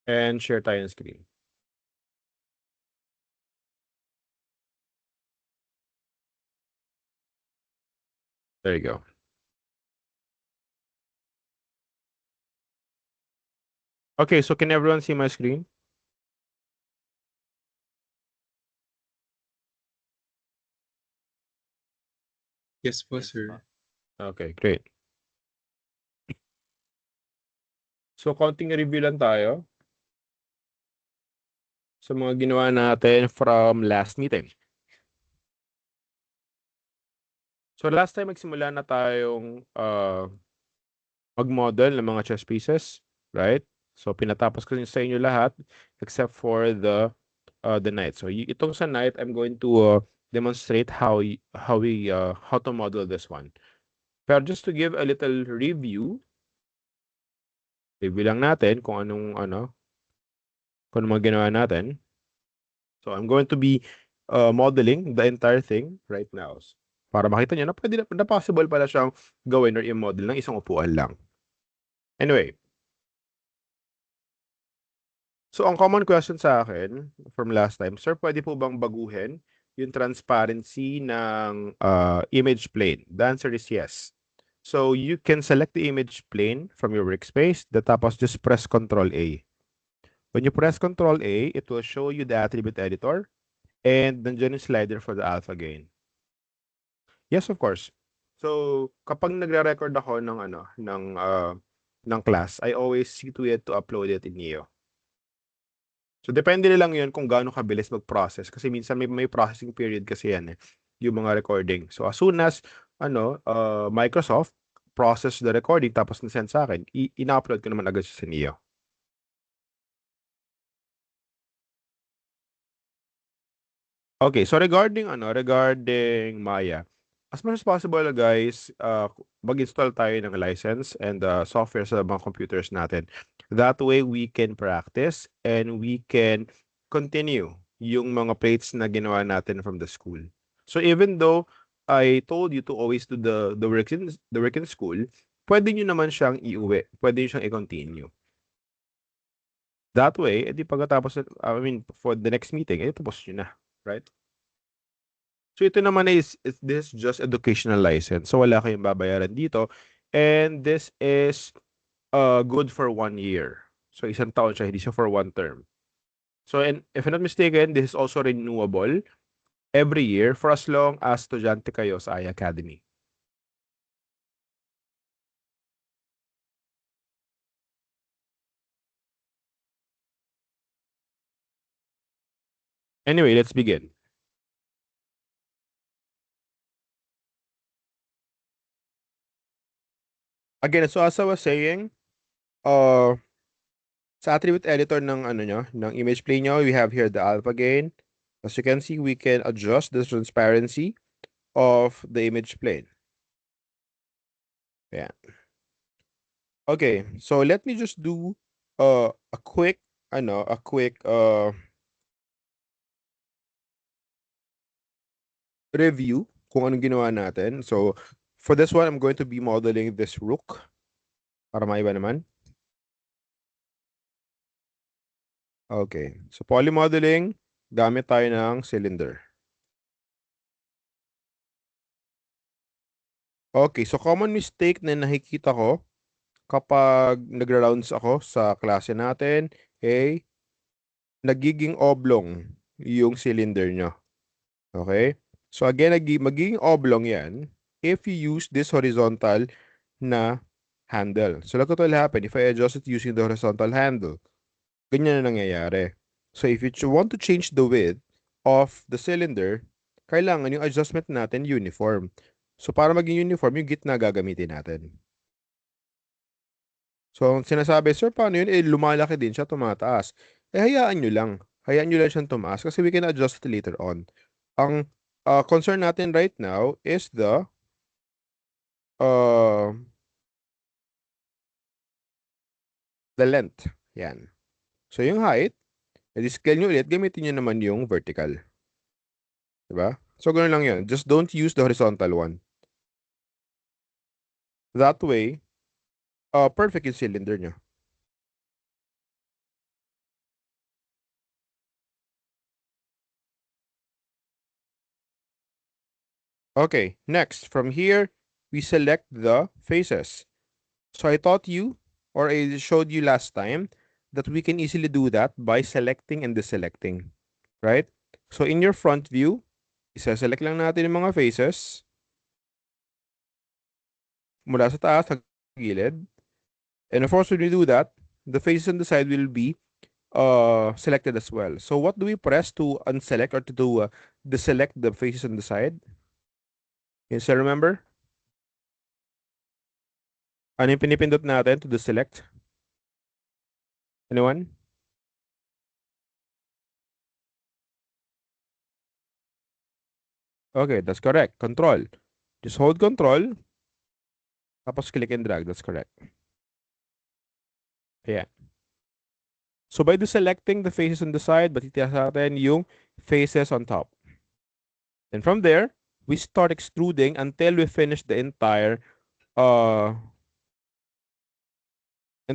And share tayo ng screen. There you go. Okay, so can everyone see my screen? Yes po, sir. Okay, great. So, konting review lang tayo sa mga ginawa natin from last meeting. So, last time magsimula na tayong mag-model ng mga chess pieces, right? So, pinatapos ko sa inyo lahat except for the knight. So, itong sa knight, I'm going to demonstrate how to model this one. Pero just to give a little review lang natin kung anong kung ano mga ginawa natin. So, I'm going to be modeling the entire thing right now. Para makita nyo na pwede na possible pala siyang gawin or i-model ng isang upuan lang. Anyway. So, ang common question sa akin from last time, sir, pwede po bang baguhin yung transparency ng image plane? The answer is yes. So, you can select the image plane from your workspace, tapos just press Ctrl A. When you press Ctrl A, it will show you the attribute editor and nandiyan yung slider for the alpha gain. Yes, of course. So, kapag nagre-record ako ng class, I always see to it to upload it in Neo. So, depende na lang yun kung gaano kabilis mag-process. Kasi minsan may processing period kasi yan yung mga recording. So, as soon as Microsoft process the recording tapos na-send sa akin, ina-upload ko naman agad sa Neo. Okay, so regarding Maya, as much as possible guys, mag-install tayo ng license and software sa mga computers natin. That way we can practice and we can continue yung mga plates na ginawa natin from the school. So even though I told you to always do the work in school, pwede nyo naman siyang iuwi. Pwede nyo siyang i-continue. That way, edi pagkatapos, for the next meeting, tapos nyo na. Right? So ito naman this is just educational license. So wala kayong babayaran dito. And this is good for 1 year. So isang taon siya, hindi siya for 1 term. So and if I'm not mistaken, this is also renewable every year for as long as estudyante kayo sa iAcademy. Anyway, let's begin. Again, so as I was saying, sa attribute editor ng ng image plane nyo, we have here the alpha gain. As you can see, we can adjust the transparency of the image plane. Yeah. Okay, so let me just do a quick review kung anong ginawa natin. So for this one, I'm going to be modeling this rook para maiba naman. Okay, so polymodeling, gamit tayo ng cylinder. Okay, so common mistake na nakikita ko kapag nagra-rounds ako sa klase natin, nagiging oblong yung cylinder nyo. Okay? So again, magiging oblong yan if you use this horizontal na handle. So look what will happen if I adjust it using the horizontal handle. Ganyan na nangyayari. So if you want to change the width of the cylinder, kailangan yung adjustment natin uniform. So para maging uniform, yung gitna gagamitin natin. So sinasabi, sir, paano yun? Lumalaki din siya, tumataas. Hayaan nyo lang. Hayaan nyo lang siyang tumaas kasi we can adjust it later on. Ang concern natin right now is the length. Yan. So yung height, scale nyo ulit, gamitin nyo naman yung vertical. Diba? So ganoon lang yun. Just don't use the horizontal one. That way, perfect yung cylinder nyo. Okay, next, from here, we select the faces. So I taught you, or I showed you last time, that we can easily do that by selecting and deselecting, right? So in your front view, isa-select lang natin yung mga faces mula sa taas sa gilid. And of course, when we do that, the faces on the side will be selected as well. So what do we press to unselect or to deselect the faces on the side? Can you still remember? Ano yung pinipindot natin to deselect? Anyone? Okay, that's correct. Control. Just hold control, tapos click and drag. That's correct. Ayan. So by deselecting the faces on the side, batitira sa atin yung faces on top. And from there, we start extruding until we finish the entire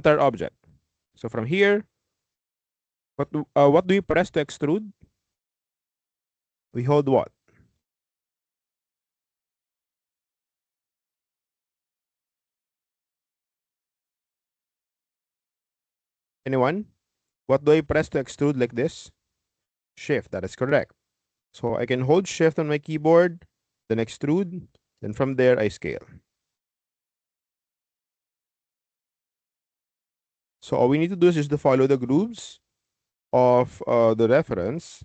object. So from here, what do we press to extrude? We hold what? Anyone? What do I press to extrude like this? Shift, that is correct. So I can hold shift on my keyboard, then extrude, then from there I scale. So all we need to do is just to follow the grooves of the reference.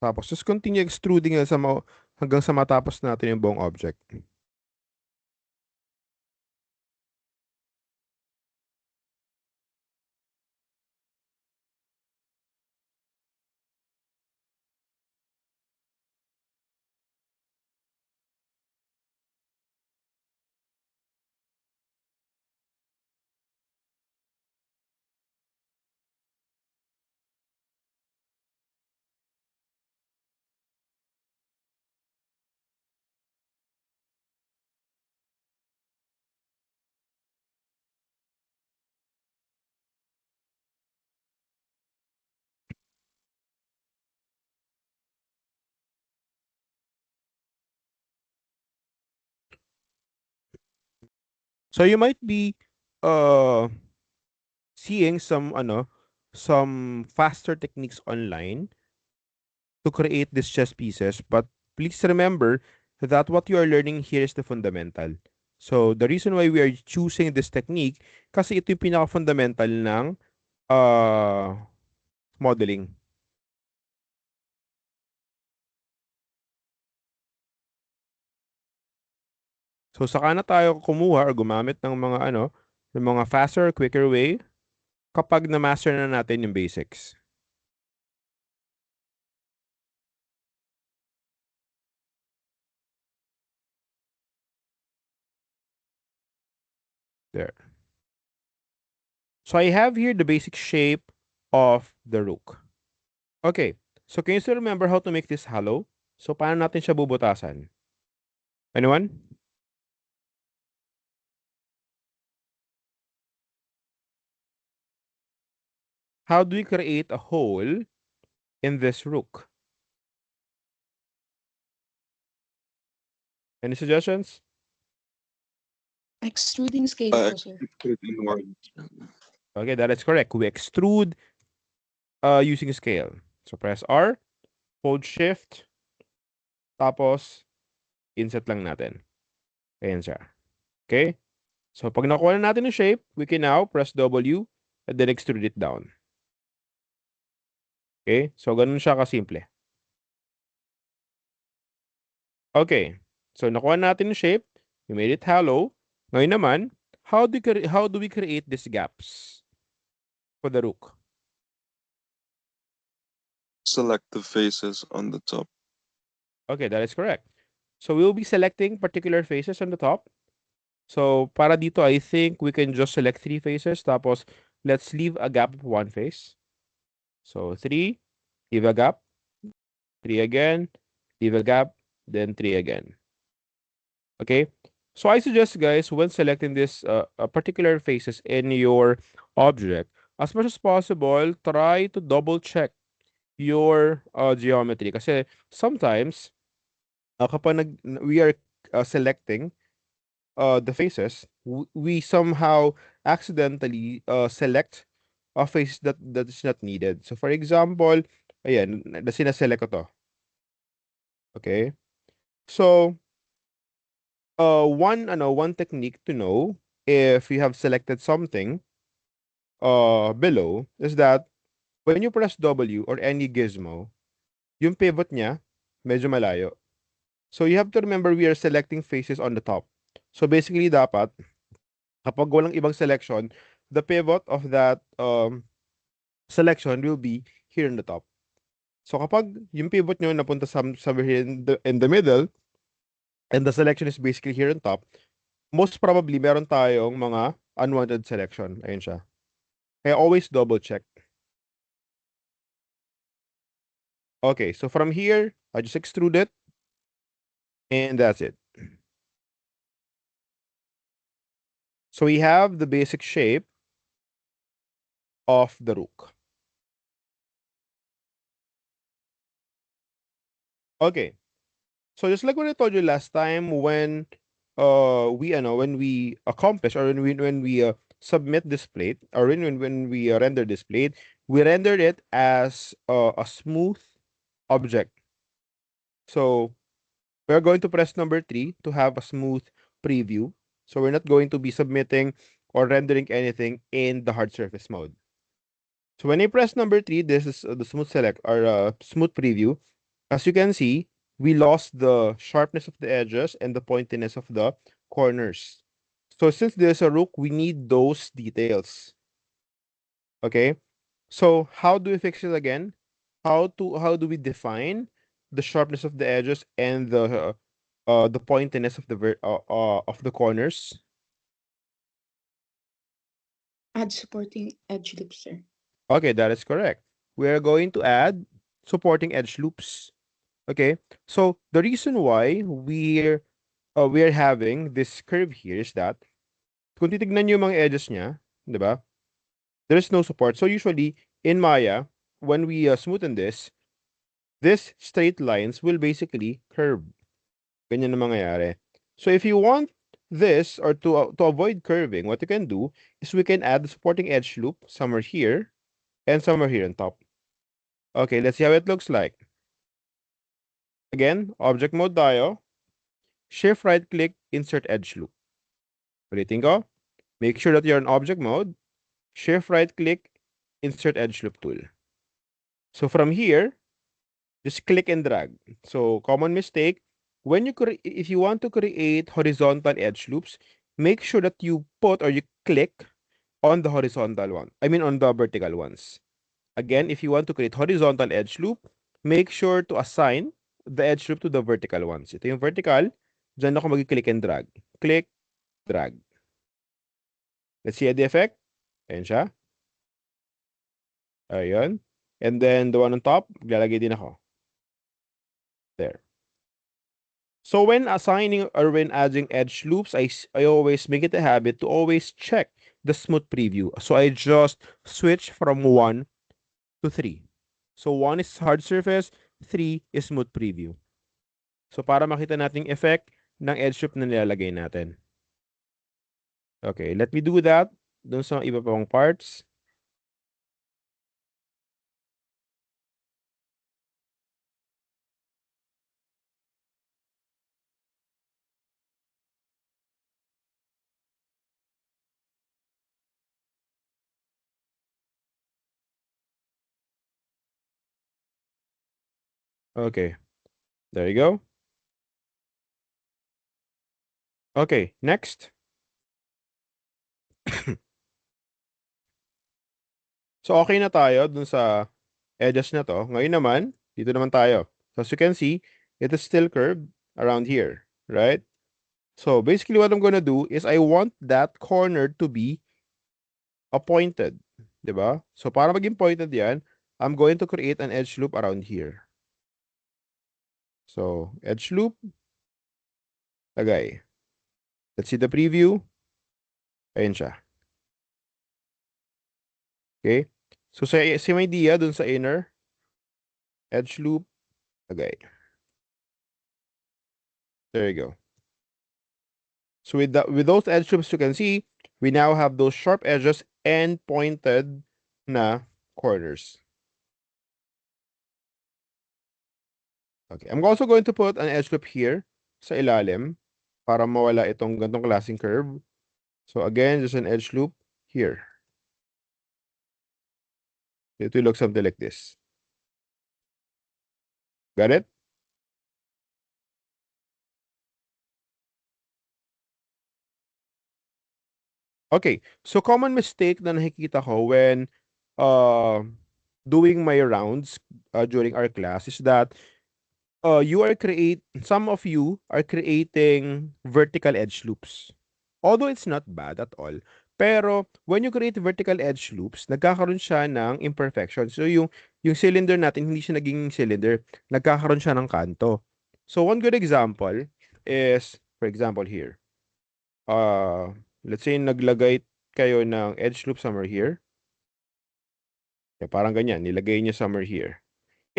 Tapos just continue extruding hanggang sa matapos natin yung buong object. So you might be seeing some faster techniques online to create these chess pieces, but please remember that what you are learning here is the fundamental. So the reason why we are choosing this technique kasi ito yung pinaka-fundamental ng modeling. So saka na tayo kumuha or gumamit ng mga faster, quicker way kapag na-master na natin yung basics. There. So I have here the basic shape of the rook. Okay. So can you still remember how to make this hollow? So paano natin siya bubutasan? Anyone? How do we create a hole in this rook? Any suggestions? Extruding scale po, sir. Extrude inward. Okay, that is correct. We extrude using scale. So press R, hold shift, tapos insert lang natin. Ayan siya. Okay? So pag nakuha na natin yung shape, we can now press W and then extrude it down. Okay? So ganun siya kasimple. Okay. So nakuha natin yung shape, we made it hollow. Ngayon naman, how do we create these gaps for the rook? Select the faces on the top. Okay, that is correct. So we'll be selecting particular faces on the top. So para dito, I think we can just select 3 faces. Tapos let's leave a gap of 1 face. So 3, leave a gap, 3 again, leave a gap, then 3 again. Okay? So I suggest, guys, when selecting this particular faces in your object, as much as possible, try to double check your geometry. Kasi sometimes, kapag we are selecting the faces, we somehow accidentally select a face that is not needed. So for example, ayan, sinaselect ko to. Okay? So, one technique to know if you have selected something below is that when you press W or any gizmo, yung pivot niya medyo malayo. So you have to remember we are selecting faces on the top. So basically dapat kapag walang ibang selection, the pivot of that selection will be here in the top. So kapag yung pivot nyo napunta somewhere here in the middle and the selection is basically here on top, most probably meron tayong mga unwanted selection. Ayun siya. Kaya always double check. Okay, so from here, I just extrude it. And that's it. So we have the basic shape of the rook. Okay. So just like what I told you last time, when we accomplish or when we submit this plate or when we render this plate, we rendered it as a smooth object. So we're going to press number 3 to have a smooth preview. So we're not going to be submitting or rendering anything in the hard surface mode. So when I press number 3, this is the smooth select or smooth preview. As you can see, we lost the sharpness of the edges and the pointiness of the corners. So since there's a rook, we need those details. Okay. So how do we fix it again? How do we define the sharpness of the edges and the pointiness of the corners? Add supporting edge loops, sir. Okay, that is correct. We are going to add supporting edge loops. Okay, so the reason why we're having this curve here is that kung titignan niyo yung mga edges niya, di ba? There is no support. So usually in Maya, when we smoothen this straight lines will basically curve. Ganyan na mangyayari. So if you want this or to avoid curving, what you can do is we can add the supporting edge loop somewhere here and somewhere here on top. Okay, let's see how it looks like. Again, object mode tayo. Shift right click, insert edge loop. Ulitin ko. Make sure that you're in object mode. Shift right click, insert edge loop tool. So from here, just click and drag. So common mistake, when if you want to create horizontal edge loops, make sure that you put or you click on the horizontal one. I mean on the vertical ones. Again, if you want to create horizontal edge loop, make sure to assign the edge loop to the vertical ones. Ito yung vertical, dyan ako mag-click and drag. Click, drag. Let's see the effect. Ayan siya. Ayun. And then the one on top, lalagay din ako. There. So when assigning or when adding edge loops, I always make it a habit to always check the smooth preview. So I just switch from 1 to 3. So 1 is hard surface, 3 is smooth preview. So para makita natin yung effect ng edge loop na nilalagay natin. Okay, let me do that dun sa iba pang parts. Okay, there you go. Okay, next. So okay na tayo dun sa edges na to. Ngayon naman, dito naman tayo. So as you can see, it is still curved around here, right? So basically what I'm gonna do is I want that corner to be pointed, di ba? So para maging pointed yan, I'm going to create an edge loop around here. So edge loop, lagay. Let's see the preview. Ayan siya. Okay? So same idea dun sa inner edge loop, lagay. There you go. So with those edge loops, you can see we now have those sharp edges and pointed na corners. Okay, I'm also going to put an edge loop here sa ilalim para mawala itong ganitong klaseng curve. So again, just an edge loop here. It will look something like this. Got it? Okay, so common mistake na nakikita ko when doing my rounds during our class is that some of you are creating vertical edge loops. Although it's not bad at all, pero when you create vertical edge loops, nagkakaroon siya ng imperfection. So yung cylinder natin hindi siya naging cylinder, nagkakaroon siya ng kanto. So one good example is, for example here. Let's say naglagay kayo ng edge loop somewhere here. Okay, parang ganyan, nilagay niyo somewhere here.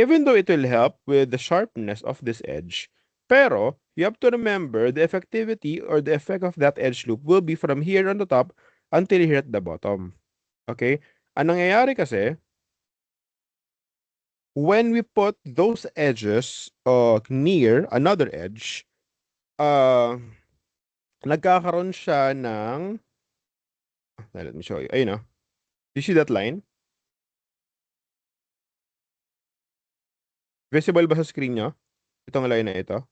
Even though it will help with the sharpness of this edge, pero you have to remember the effectivity or the effect of that edge loop will be from here on the top until here at the bottom. Okay? Ang nangyayari kasi, when we put those edges near another edge, nagkakaroon siya ng, let me show you. Ayun, no? You see that line? Visible ba sa screen nyo? Itong line na ito.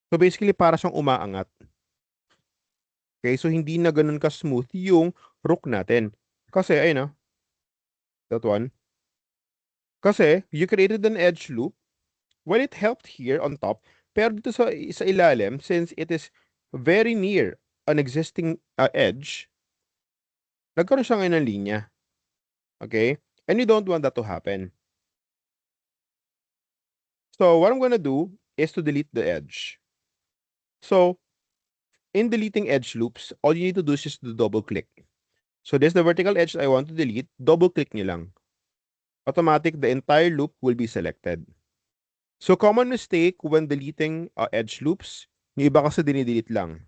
So basically, para siyang umaangat. Okay, so hindi na ganun ka-smooth yung rook natin. Kasi, ayun na. That one. Kasi, you created an edge loop. Well, it helped here on top. Pero dito sa ilalim, since it is very near an existing edge, nagkaroon siya ngayon ng linya. Okay? And you don't want that to happen. So, what I'm gonna do is to delete the edge. So, in deleting edge loops, all you need to do is just to double click. So, this is the vertical edge I want to delete. Double click nyo lang. Automatic, the entire loop will be selected. So, common mistake when deleting edge loops, yung iba kasi dinidelete lang.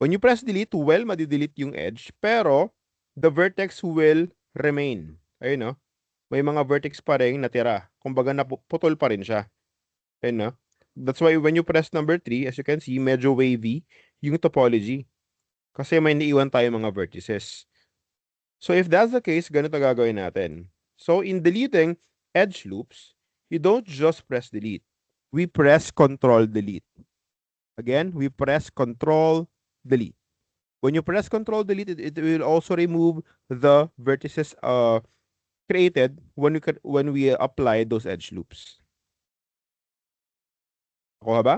When you press delete, well, madidelete yung edge, pero the vertex will remain. Ayun, no? May mga vertex pa rin natira. Kumbaga, naputol pa rin siya. Ayun, no? That's why when you press number 3, as you can see, medyo wavy yung topology. Kasi may naiwan tayo mga vertices. So, if that's the case, ganito gagawin natin. So, in deleting edge loops, you don't just press delete. We press Control Delete. Again, we press Control Delete. When you press Control Delete, it will also remove the vertices created when we apply those edge loops. Nakuha ba?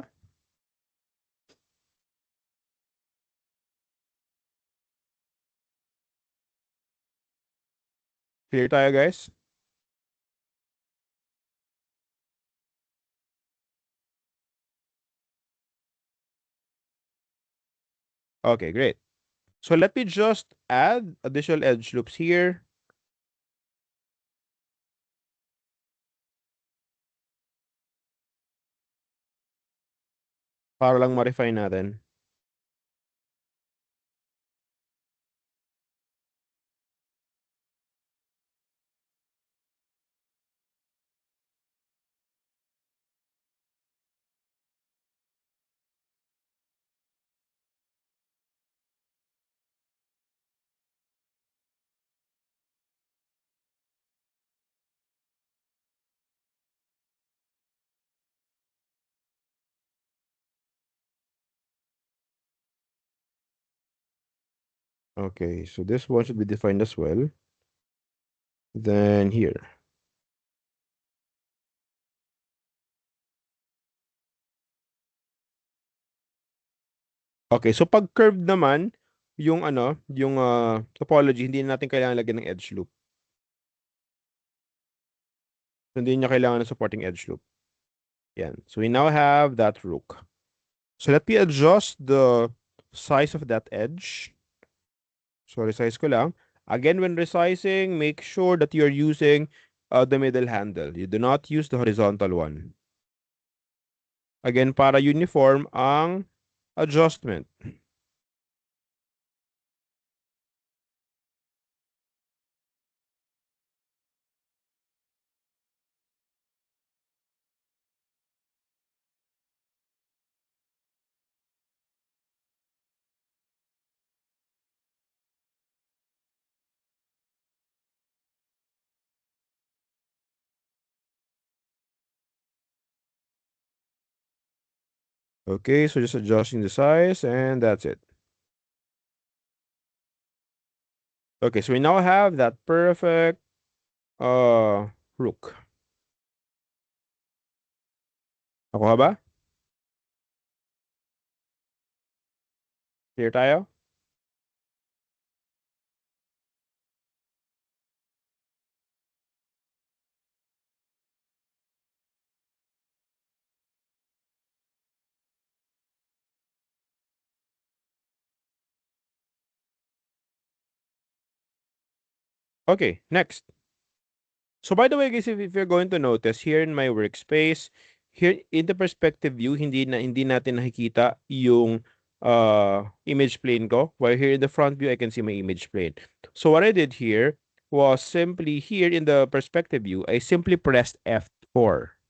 Clear tayo, guys? Okay, great. So let me just add additional edge loops here. Para lang ma-refine natin. Okay, so this one should be defined as well. Then here. Okay, so pag curved naman, yung topology, hindi natin kailangan lagyan ng edge loop. So, hindi niya kailangan ng supporting edge loop. Yan. So we now have that rook. So let me adjust the size of that edge. So resize ko lang. Again, when resizing, make sure that you're using the middle handle. You do not use the horizontal one. Again, para uniform ang adjustment. Okay, so just adjusting the size and that's it. Okay, so we now have that perfect rook. Nakuha ba? Clear tayo? Okay, next. So by the way, guys, if you're going to notice here in my workspace, here in the perspective view, hindi natin nakikita yung image plane ko. While here in the front view, I can see my image plane. So what I did here was simply here in the perspective view, I simply pressed F4.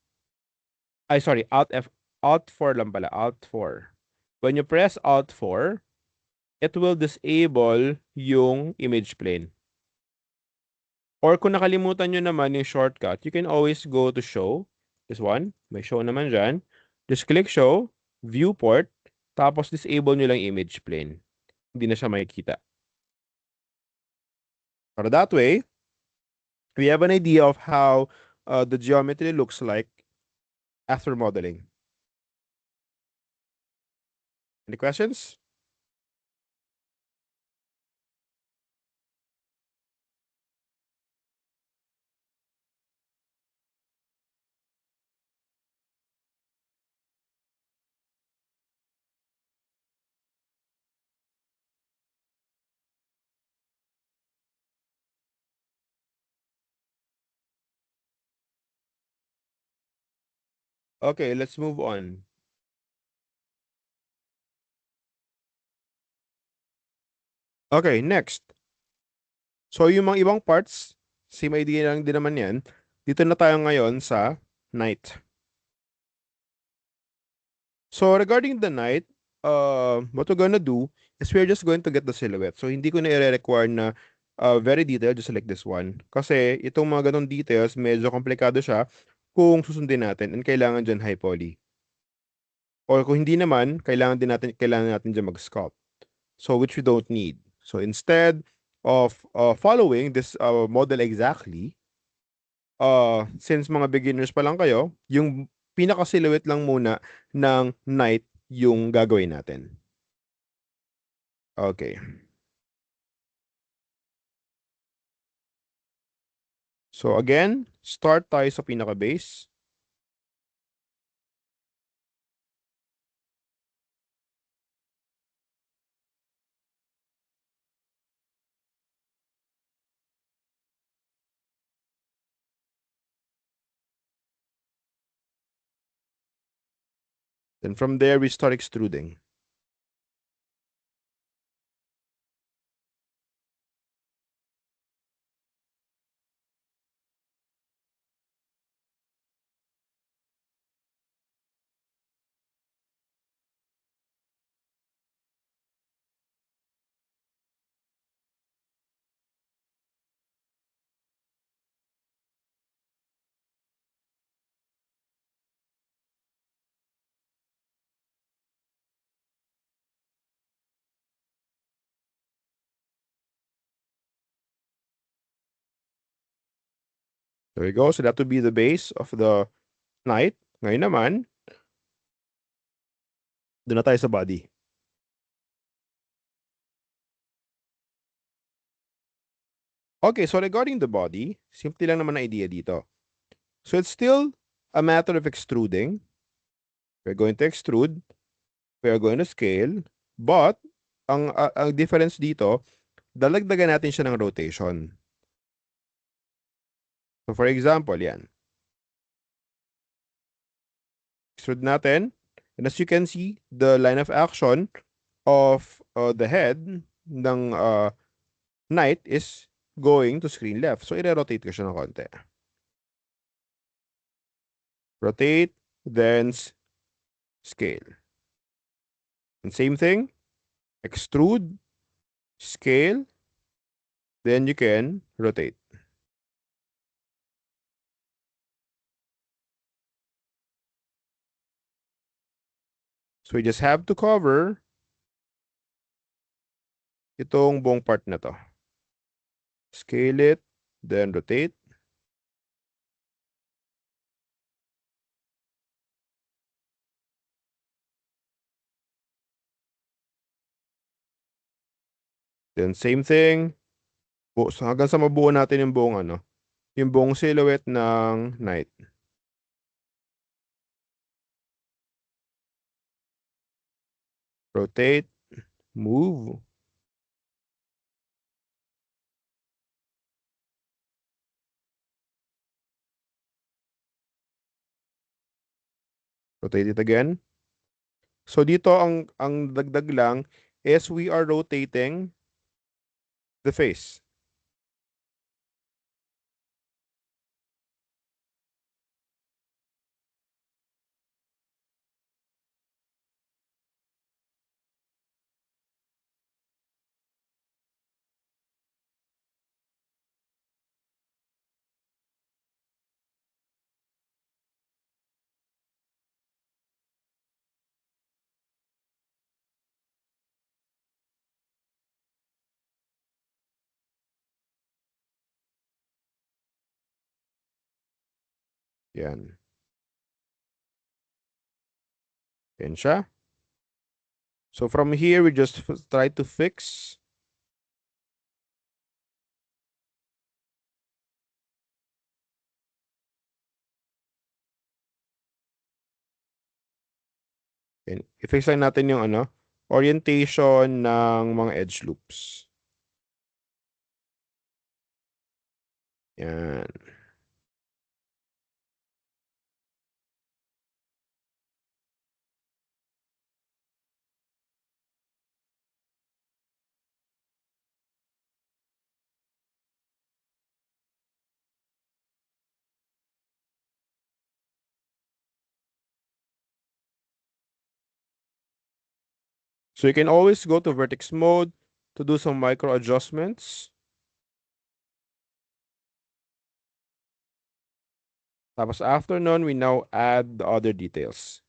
Sorry, Alt 4 lang pala, Alt 4. When you press Alt 4, it will disable yung image plane. Or kung nakalimutan nyo naman yung shortcut, you can always go to show. This one, may show naman dyan. Just click show, viewport, tapos disable nyo lang image plane. Hindi na siya makikita. Para that way, we have an idea of how the geometry looks like after modeling. Any questions? Okay, let's move on. Okay, next. So yung mga ibang parts, same idea lang din naman yan. Dito na tayo ngayon sa night. So regarding the night, what we're gonna do is we're just going to get the silhouette. So hindi ko na i-require na very detailed, just like this one. Kasi itong mga ganong details, medyo komplikado siya kung susundin natin and kailangan dyan high poly. Or kung hindi naman, kailangan natin dyan mag-sculpt. So which we don't need. So instead of following this model exactly, since mga beginners pa lang kayo, yung pinaka-silhouette lang muna ng night yung gagawin natin. Okay. So again, start tayo sa pinaka-base. Then from there, we start extruding. There we go. So that would be the base of the night. Ngayon naman, doon na tayo sa body. Okay, so regarding the body, simple lang naman ang idea dito. So it's still a matter of extruding. We're going to extrude. We're going to scale. But, ang difference dito, dalagdagan natin siya ng rotation. So for example, yan. Extrude natin. And as you can see, the line of action of the head ng knight is going to screen left. So, i-rotate ko siya ng konti. Rotate, then scale. And same thing, extrude, scale, then you can rotate. So, we just have to cover itong buong part na to. Scale it, then rotate. Then same thing, so hanggang sa mabuo natin yung buong yung buong silhouette ng knight. Rotate, move. Rotate it again. So dito ang dagdag lang is we are rotating the face. Yan. Yan siya. So from here, we just try to fix. And i-fix lang natin yung orientation ng mga edge loops. Yan. So you can always go to vertex mode to do some micro adjustments. Tapos after nun, we now add the other details.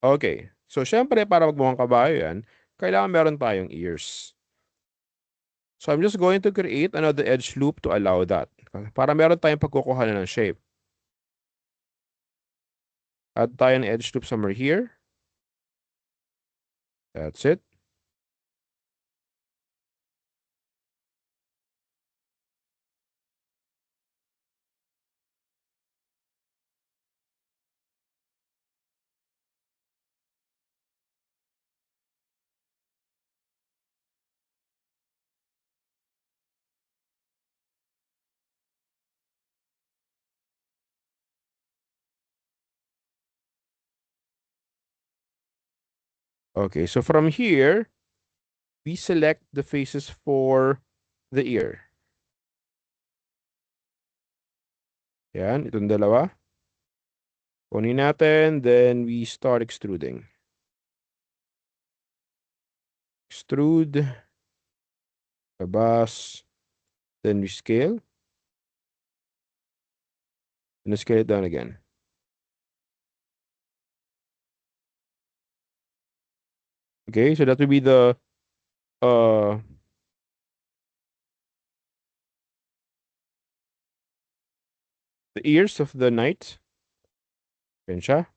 Okay. So syempre, para magmukhang kabayo yan, kailangan meron tayong ears. So I'm just going to create another edge loop to allow that. Para meron tayong pagkukuha ng shape. Add tayo ng edge loop somewhere here. That's it. Okay, so from here, we select the faces for the ear. Yan, itong dalawa. Kunin natin, then we start extruding. Extrude. Labas. Then we scale. And scale it down again. Okay, so that will be the ears of the knight. Yan siya.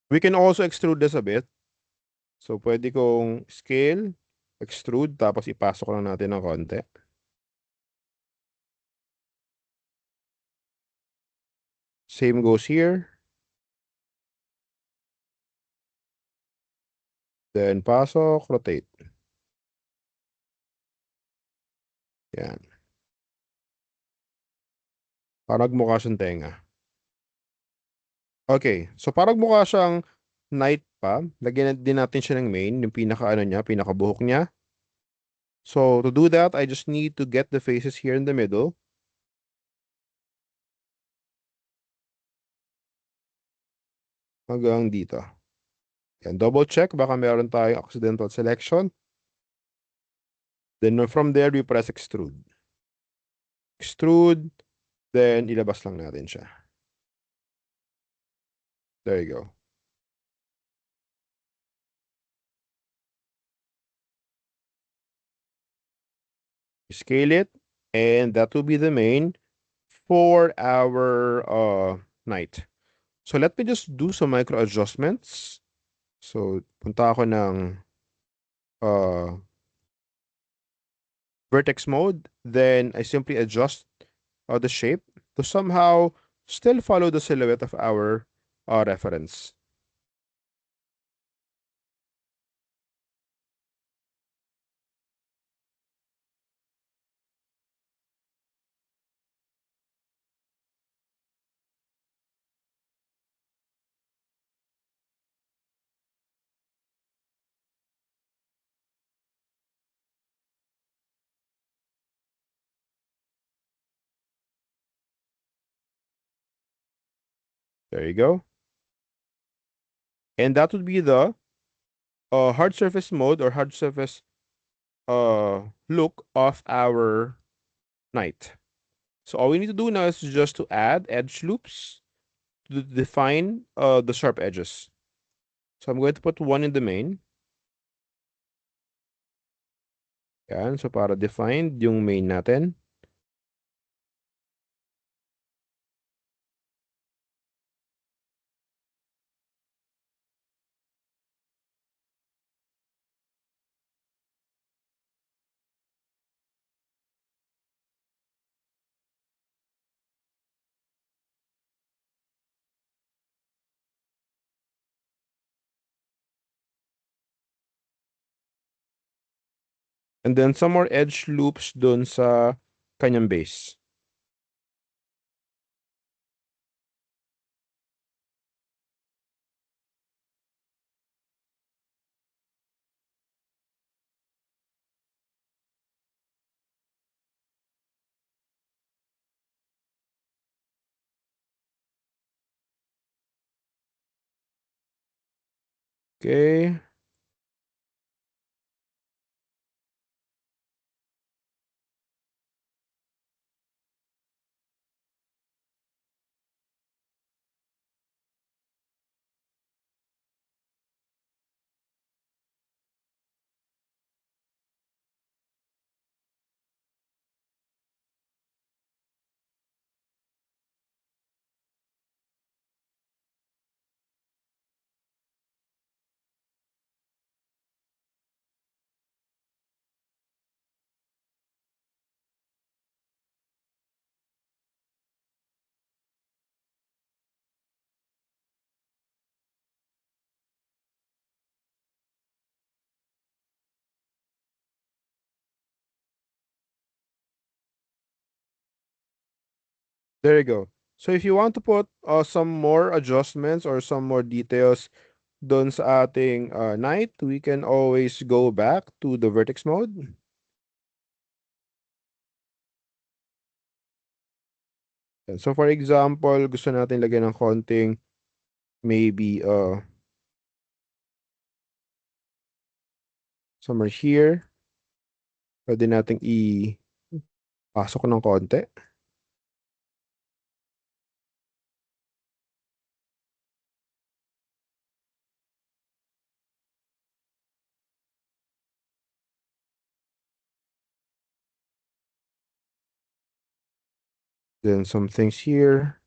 We can also extrude this a bit. So, pwede kong scale, extrude, tapos ipasok lang natin ng konti. Same goes here. Then, pasok, rotate. Yan. Parang mukha siyang tenga. Okay. So, parang mukha siyang knight pa. Lagyan din natin siya ng main, yung pinaka-ano niya, pinaka-buhok niya. So, to do that, I just need to get the faces here in the middle. Hanggang dito. Yan, double check. Baka meron tayong accidental selection. Then from there, we press extrude. Extrude. Then, ilabas lang natin siya. There you go. Scale it. And that will be the main for our knight. So, let me just do some micro adjustments. So, punta ako ng vertex mode. Then, I simply adjust the shape to somehow still follow the silhouette of our reference. There you go. And that would be the hard surface mode or hard surface look of our knight. So all we need to do now is just to add edge loops to define the sharp edges. So I'm going to put one in the main. Yan. So para defined yung main natin. And then some more edge loops dun sa kanyang base. Okay. There you go. So if you want to put some more adjustments or some more details dun sa ating knight, we can always go back to the vertex mode. And so for example, gusto natin lagyan ng konting maybe somewhere here. Pwede nating pasok ng konti. Then some things here.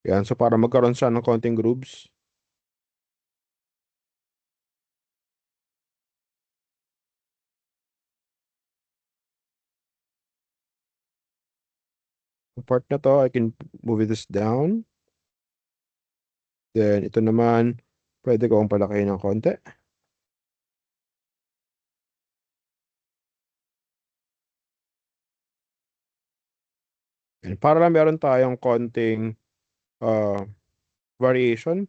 Yan, so para magkaroon siya ng konting grooves. Yung part na to, I can move this down. Then, ito naman, pwede ko akong palakihin ng konti. And para lang meron tayong konting variation.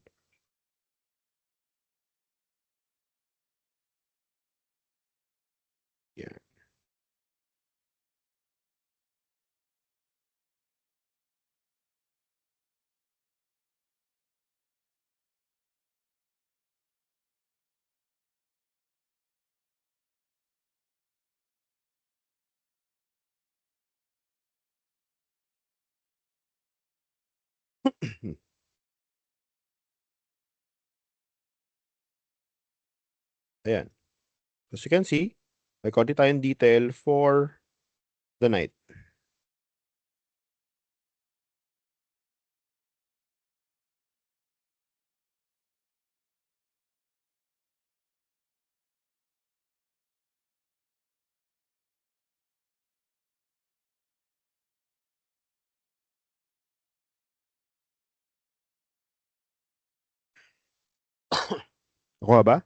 Yeah. Ayan. As you can see, may konti tayong detail for the night. Nakuha ba?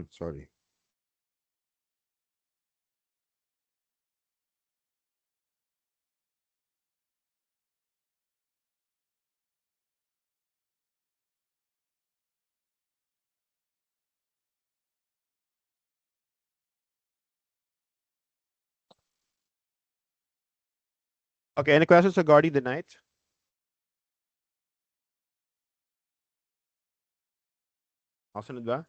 Sorry. Okay, any questions regarding the night? Nakasunod ba?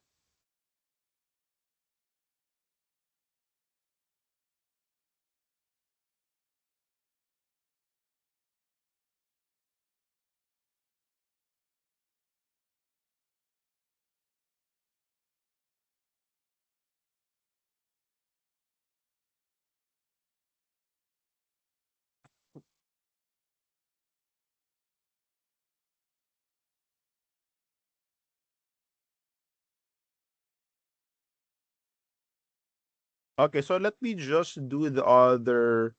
Okay, so let me just do the other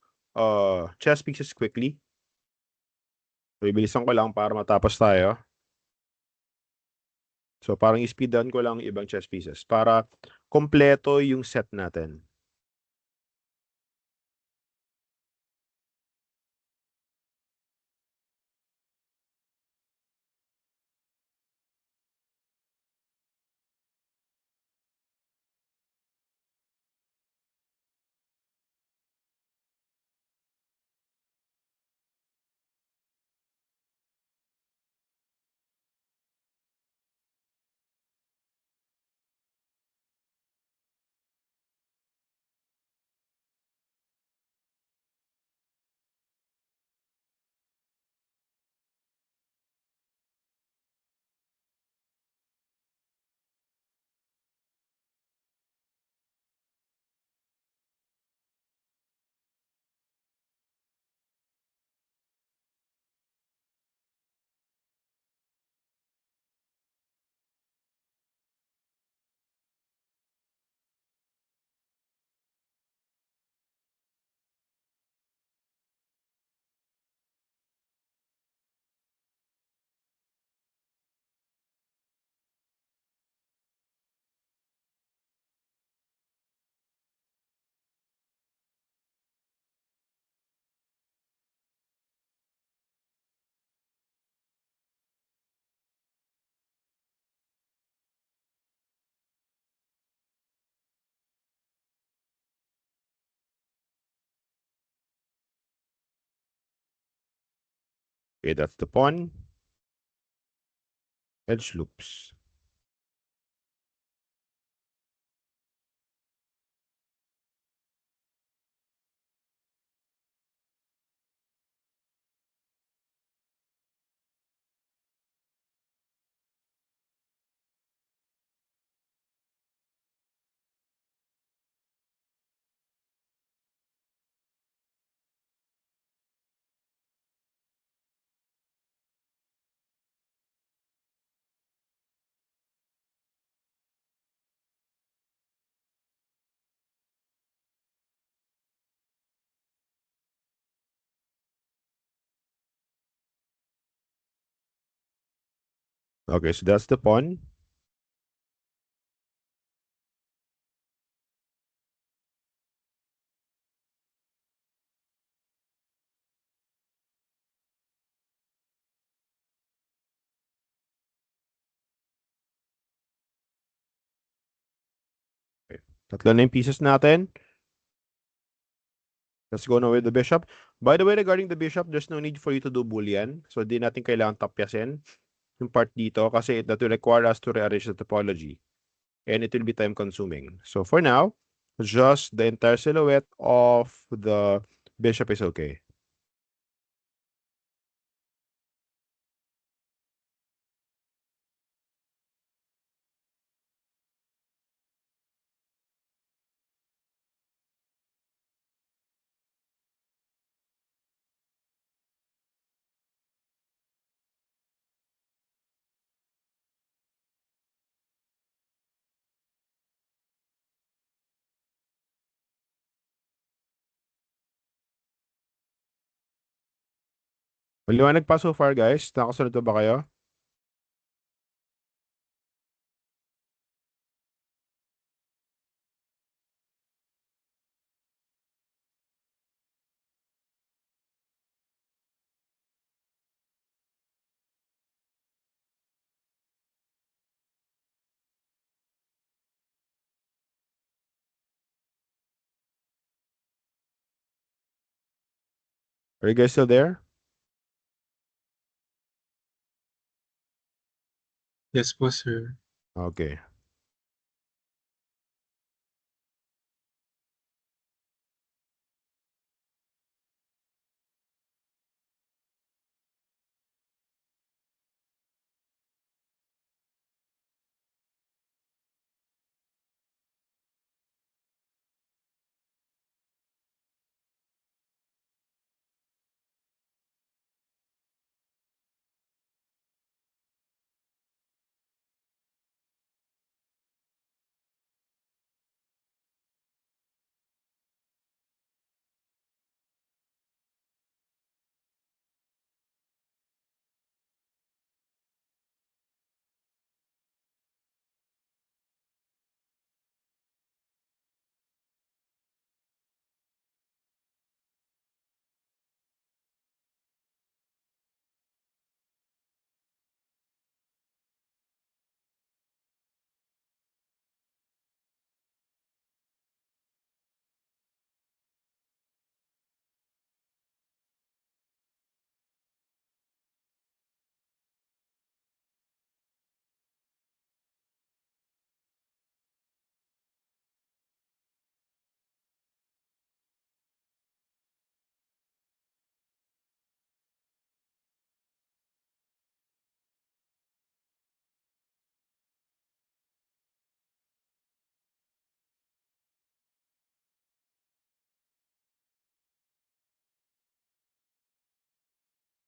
chess pieces quickly. Bibilisan ko lang para matapos tayo. So parang i-speed down ko lang yung ibang chess pieces para kompleto yung set natin. Okay, that's the pawn. Edge loops. Okay, so that's the pawn. Okay. Tatlo na yung pieces natin. Let's go now with the bishop. By the way, regarding the bishop, there's no need for you to do boolean. So, di natin kailangan tapyasin yung part dito kasi that will require us to rearrange the topology. And it will be time consuming. So, for now, just the entire silhouette of the bishop is okay. Maliwanag pa so far, guys? Nakasunod ba kayo? Are you guys still there? Yes po, sir. Okay.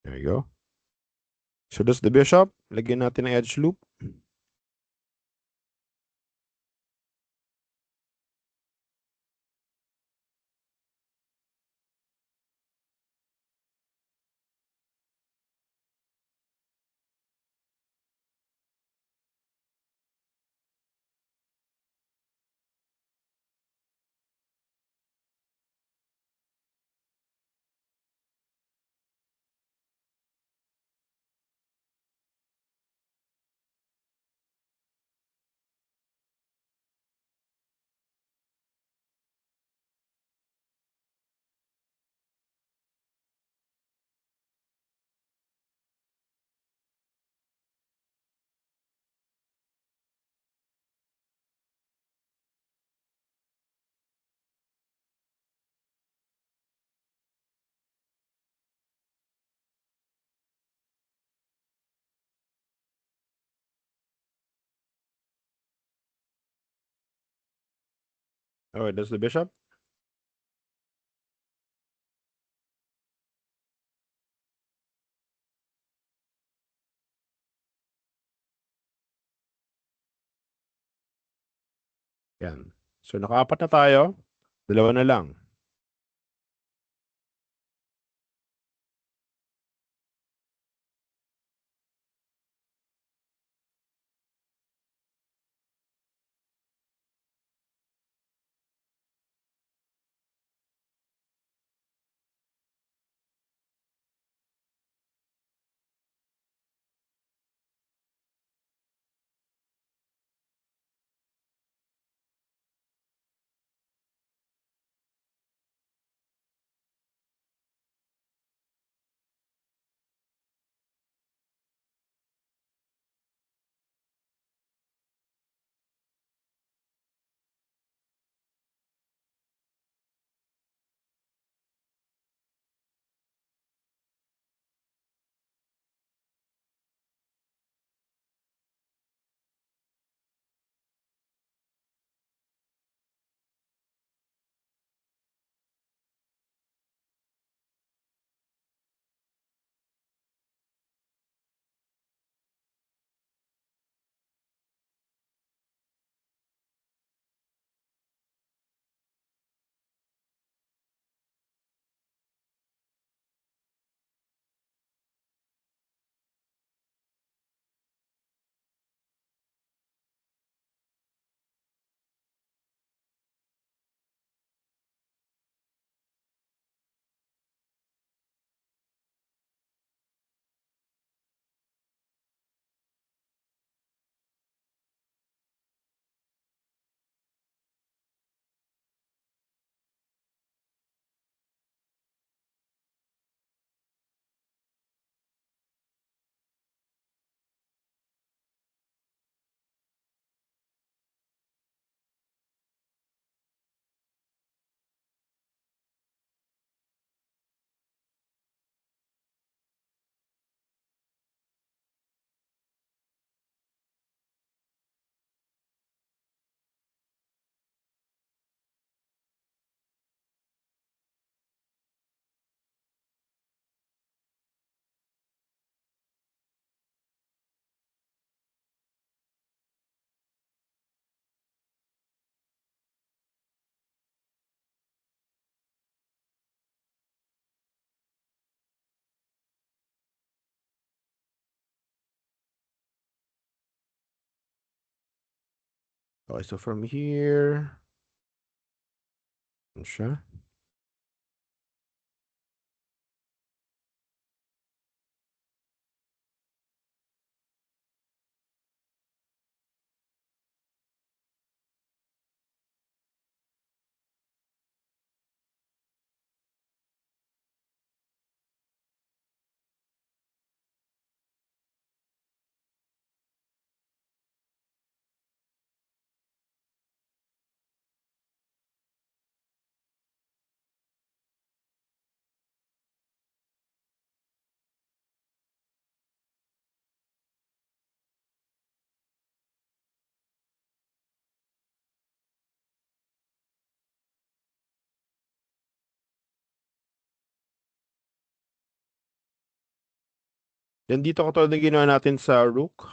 There you go. So that's the bishop. Lagyan natin ang edge loop. Okay, that's the bishop. Yan. So, nakaapat na tayo. Dalawa na lang. Okay, so from here, ano siya? Then dito katulad ng ginawa natin sa rook,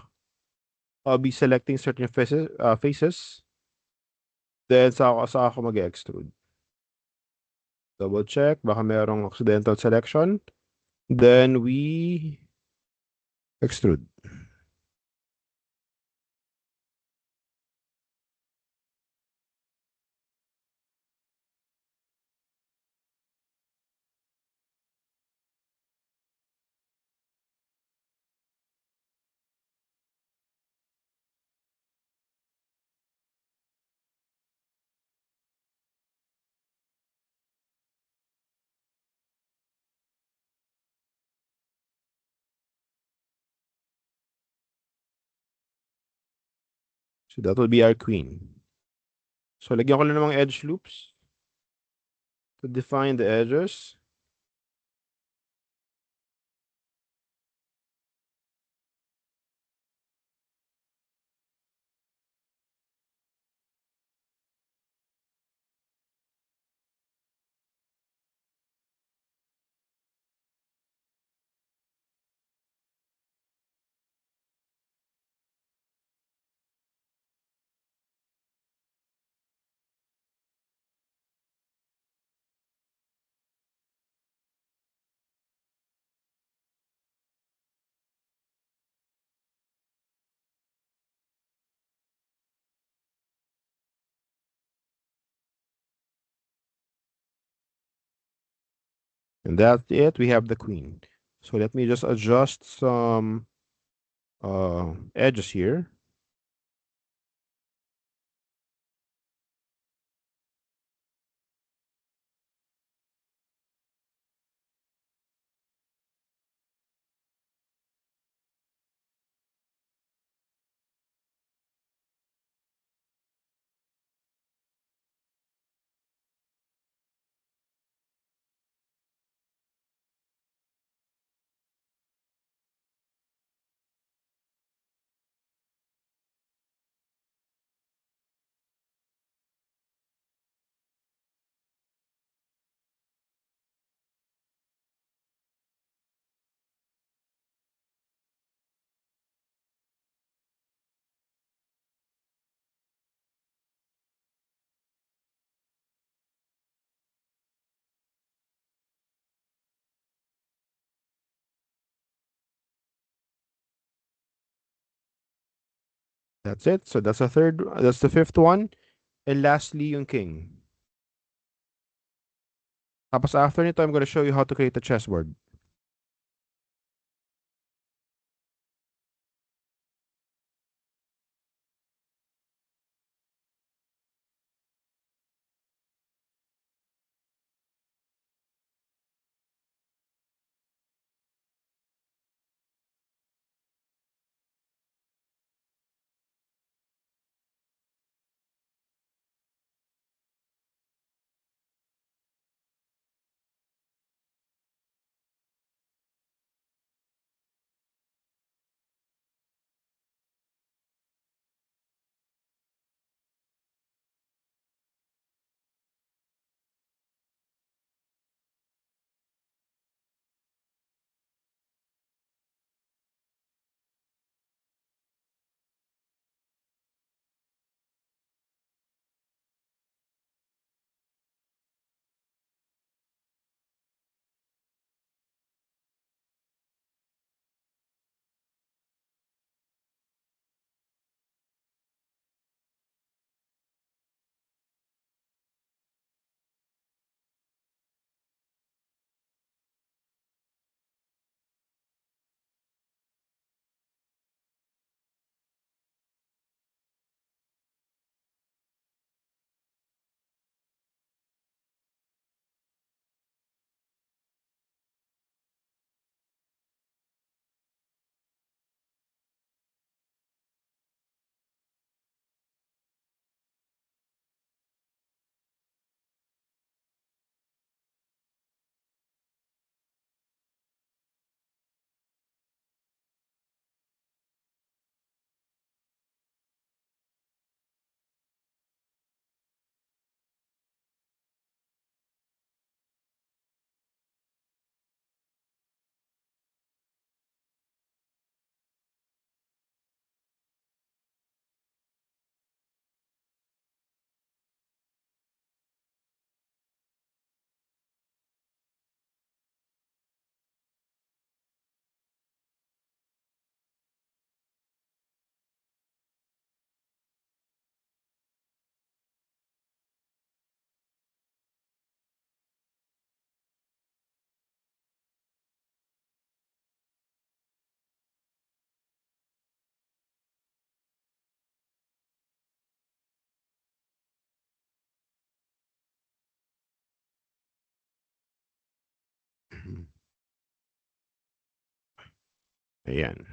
I'll be selecting certain faces. Then sa ako mag-extrude. Double check, baka merong accidental selection. Then we extrude. So that will be our queen. So lagyan ko lang ng mga edge loops to define the edges. And that's it. We have the queen. So let me just adjust some edges here. That's it. So that's the third. That's the fifth one. And lastly, yung king. Tapos after nito, I'm gonna show you how to create a chessboard. Ayan.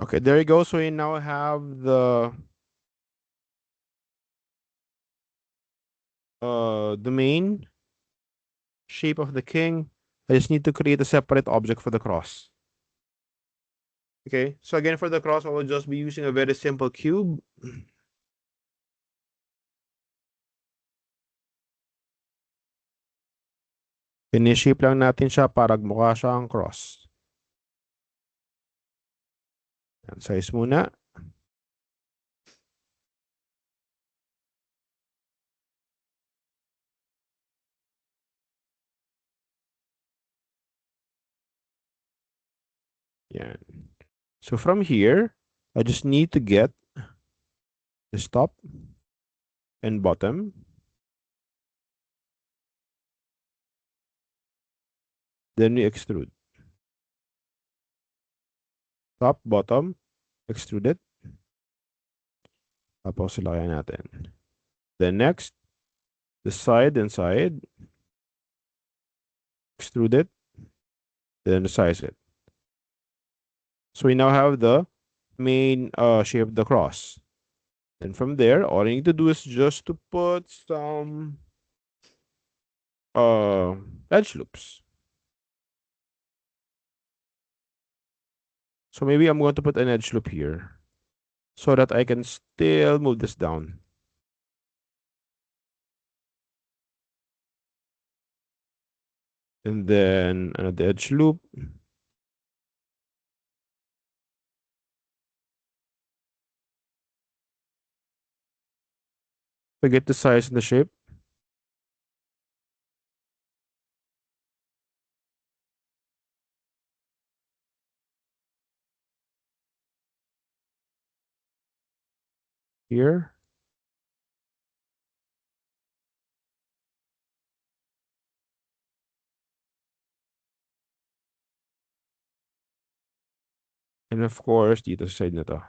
Okay, there you go. So we now have the main shape of the king. I just need to create a separate object for the cross. Okay, so again, for the cross, I will just be using a very simple cube. Pinishape lang natin siya para mukha siyang cross. Yan, size muna. Yan. So from here, I just need to get the top and bottom. Then we extrude. Top, bottom, extrude it. Tapos lagyan natin. Then next, the side and side. Extrude it. Then size it. So we now have the main shape of the cross. And from there, all I need to do is just to put some edge loops. So maybe I'm going to put an edge loop here so that I can still move this down. And then another edge loop. To get the size and the shape. Here. And of course, dito sa side na to.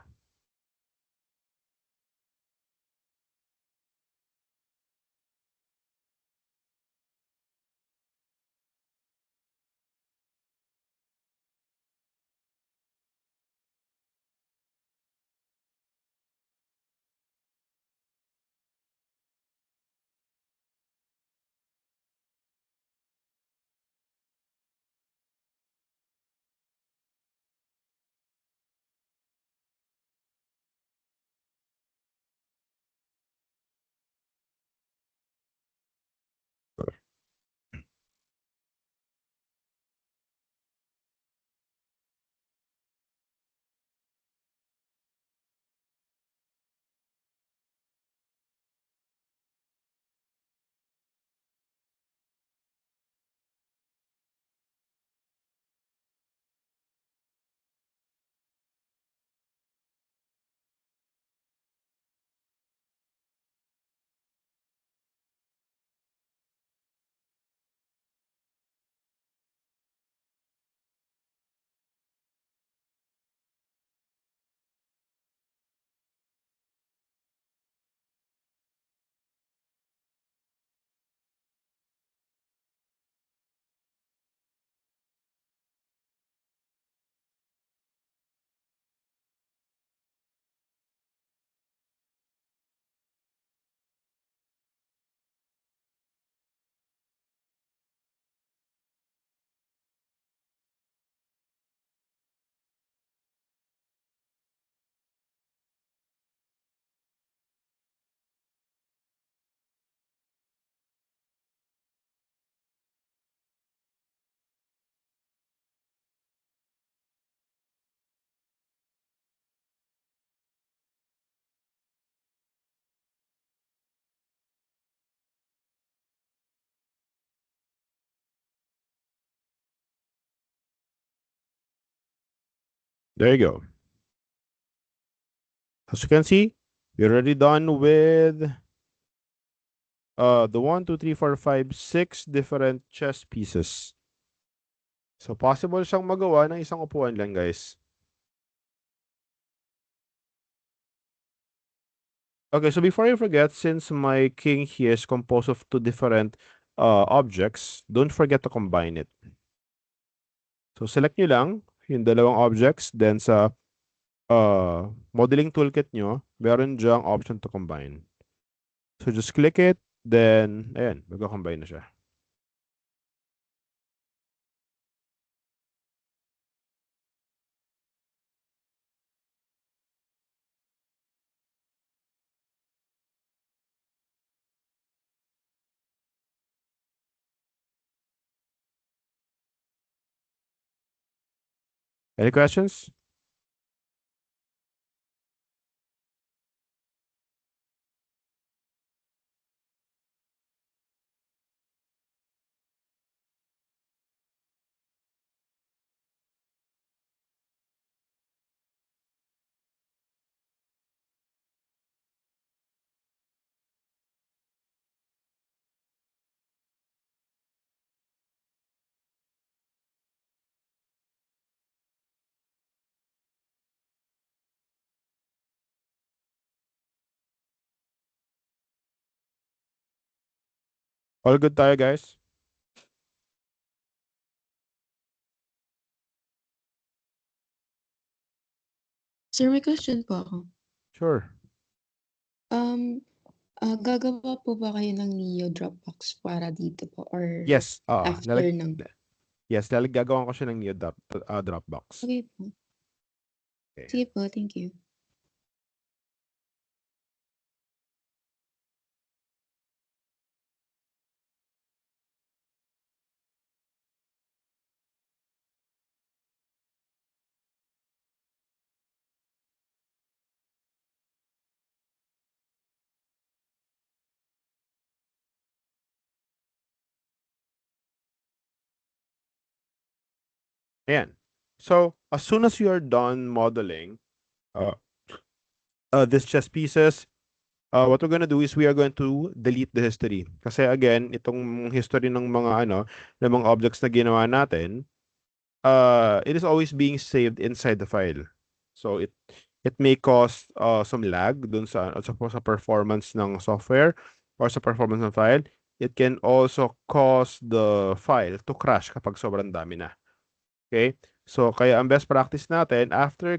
There you go. As you can see, we're already done with the 1, 2, 3, 4, 5, 6 different chess pieces. So possible siyang magawa ng isang upuan lang, guys. Okay, so before I forget, since my king here is composed of 2 different objects, don't forget to combine it. So select nyo lang yung dalawang objects, then sa modeling toolkit nyo, meron dyang option to combine. So just click it, then, ayan, magka-combine na siya. Any questions? All good tayo, guys? Sir, may question po ako. Sure. Gagawa po ba kayo ng Neo Dropbox para dito po or Yes, after ng... yes, gagawan ko siya ng new Dropbox. Okay po. Okay. Sige po, thank you. Ayan. So, as soon as you are done modeling this chess pieces, what we're gonna do is we are going to delete the history. Kasi again, itong history ng mga ng mga objects na ginawa natin, it is always being saved inside the file. So it may cause some lag dun sa performance ng software or sa performance ng file. It can also cause the file to crash kapag sobrang dami na. Okay? So kaya ang best practice natin after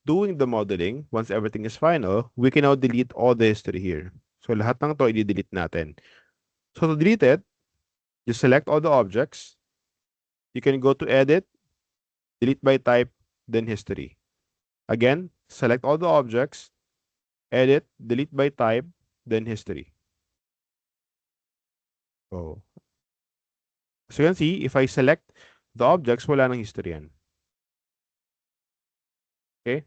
doing the modeling, once everything is final, we can now delete all the history here. So lahat ng to i-delete natin. So to delete it, you select all the objects. You can go to edit, delete by type, then history. Again, select all the objects, edit, delete by type, then history. Oh. So you can see, if I select the objects, wala nang history yan. Okay?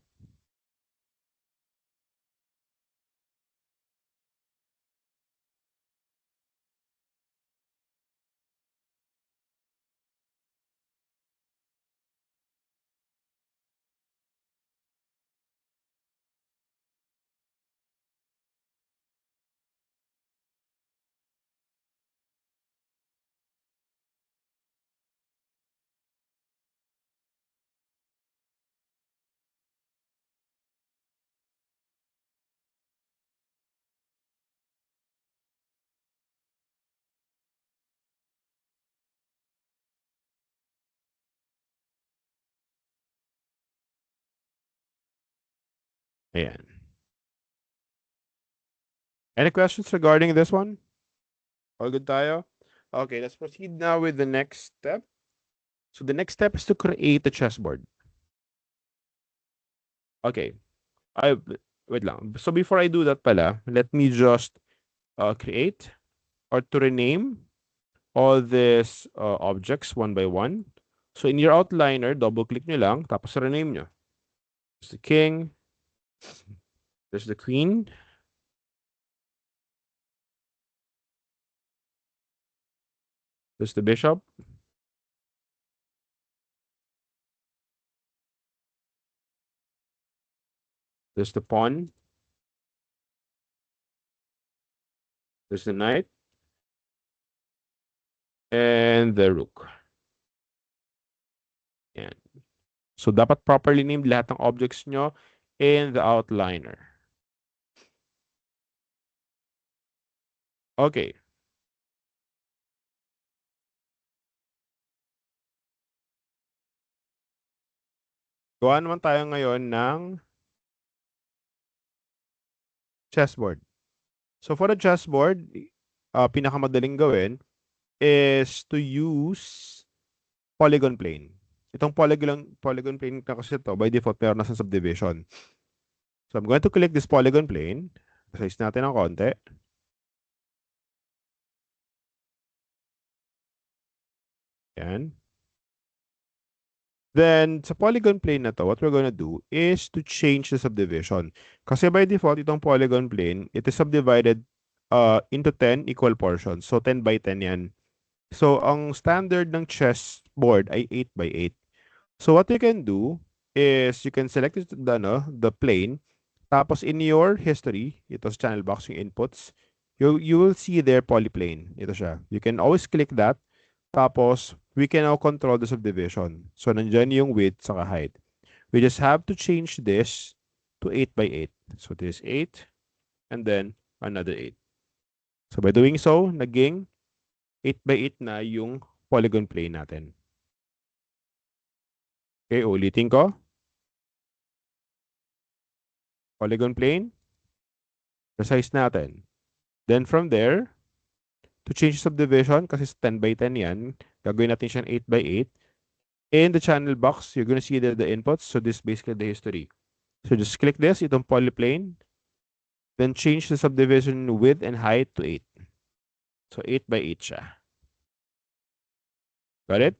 Ayan. Any questions regarding this one? All good tayo? Okay, let's proceed now with the next step. So the next step is to create a chessboard. Okay. Wait lang. So before I do that pala, let me just create or to rename all these objects one by one. So in your outliner, double-click nyo lang, tapos rename nyo. There's the king. There's the queen. There's the bishop. There's the pawn. There's the knight. And the rook. Yan. So dapat properly named lahat ng objects nyo in the outliner. Okay. Gawa naman tayo ngayon ng chessboard. So for the chessboard, pinakamadaling gawin is to use polygon plane. Itong polygon plane na kasi ito, by default, meron na sa subdivision. So I'm going to click this polygon plane. Size natin ng konti. Yan. Then, sa polygon plane na to, what we're gonna do is to change the subdivision. Kasi by default, itong polygon plane, it is subdivided into 10 equal portions. So, 10 by 10 yan. So, ang standard ng chessboard ay 8 by 8. So, what you can do is you can select the plane. Tapos, in your history, ito sa channel box, yung inputs, you will see there polyplane. Ito siya. You can always click that. Tapos, we can now control the subdivision. So, nandyan yung width saka height. We just have to change this to 8 by 8. So, this is 8 and then another 8. So, by doing so, naging 8 by 8 na yung polygon plane natin. Okay, ulitin ko. Polygon plane. Resize natin. Then from there, to change subdivision, kasi 10 by 10 yan, gagawin natin siyang 8 by 8. In the channel box, you're gonna see the inputs. So this is basically the history. So just click this, itong polyplane. Then change the subdivision width and height to 8. So 8 by 8 siya. Got it?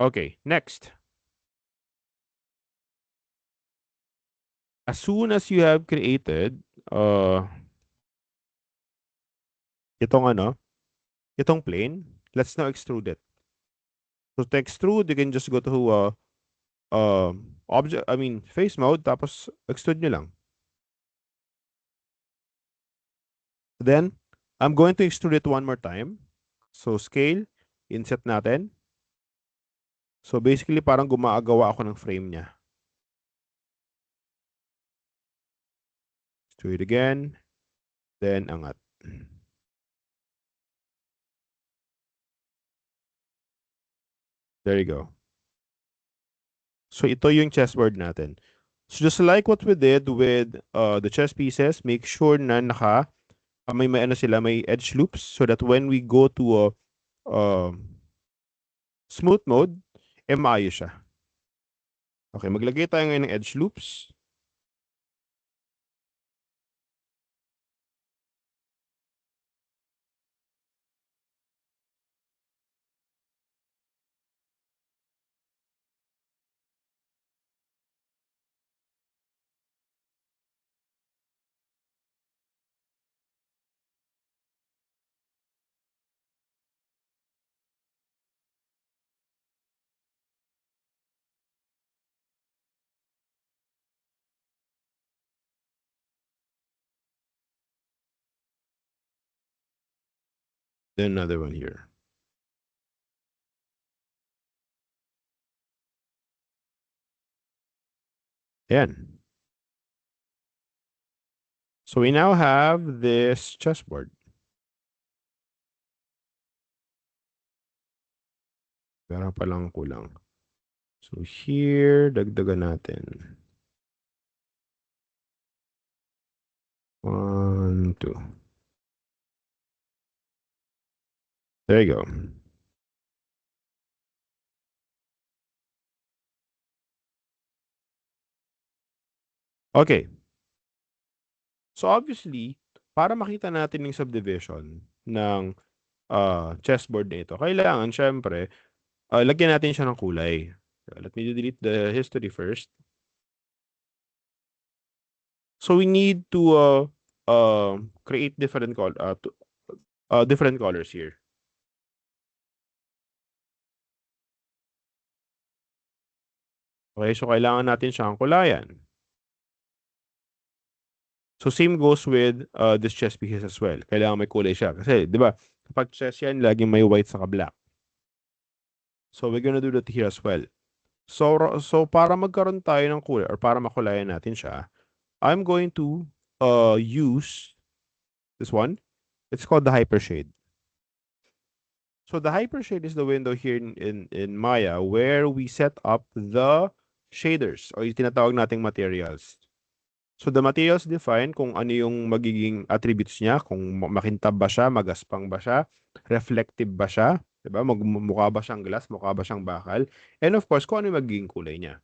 Okay, next. As soon as you have created itong plane, let's now extrude it. So to extrude, you can just go to face mode, tapos extrude nyo lang. Then, I'm going to extrude it one more time. So scale, inset natin. So basically, parang gumagawa ako ng frame niya. Let's do it again. Then, angat. There you go. So ito yung chessboard natin. So just like what we did with the chess pieces, make sure na may edge loops so that when we go to smooth mode, maayos siya. Okay, maglagay tayo ngayon ng edge loops. Then another one here. Ayan. So we now have this chessboard. Meron pa lang kulang. So here, dagdagan natin. 1, 2. There you go. Okay. So obviously, para makita natin yung subdivision ng chessboard na ito, kailangan syempre, lagyan natin siya ng kulay. Let me delete the history first. So we need to create different colors here. Okay, so kailangan natin siyang kulayan. So same goes with this chess pieces as well. Kailangan may kulay siya. Kasi, di ba, kapag chess yan, laging may white saka black. So we're gonna do that here as well. So para magkaroon tayo ng kulay or para makulayan natin siya, I'm going to use this one. It's called the hypershade. So the hypershade is the window here in Maya where we set up the shaders o yung tinatawag nating materials. So the materials define kung ano yung magiging attributes niya, kung makintab ba siya, magaspang ba siya, reflective ba siya, 'di ba? Mukha ba siyang glass, mukha ba siyang bakal, and of course kung ano yung magiging kulay niya.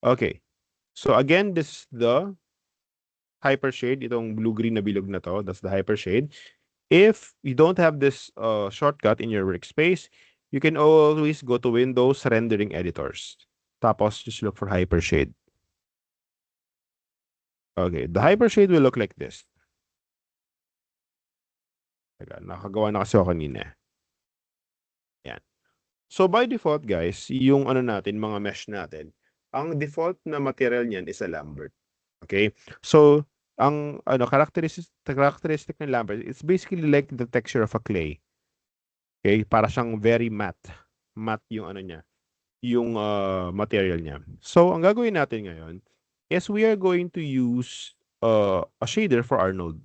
Okay. So again, this is the hypershade, itong blue-green na bilog na to, that's the hypershade. If you don't have this shortcut in your workspace, you can always go to Windows Rendering Editors. Tapos just look for hypershade. Okay, the hypershade will look like this. Teka, nakagawa na kasi ako kanina. Yan. So by default guys, yung ano natin, mga mesh natin, ang default na material niyan is a Lambert. Okay? So ang ano characteristic ng Lambert, it's basically like the texture of a clay. Okay? Para siyang very matte. Matte yung ano niya, yung material niya. So ang gagawin natin ngayon is we are going to use a shader for our node.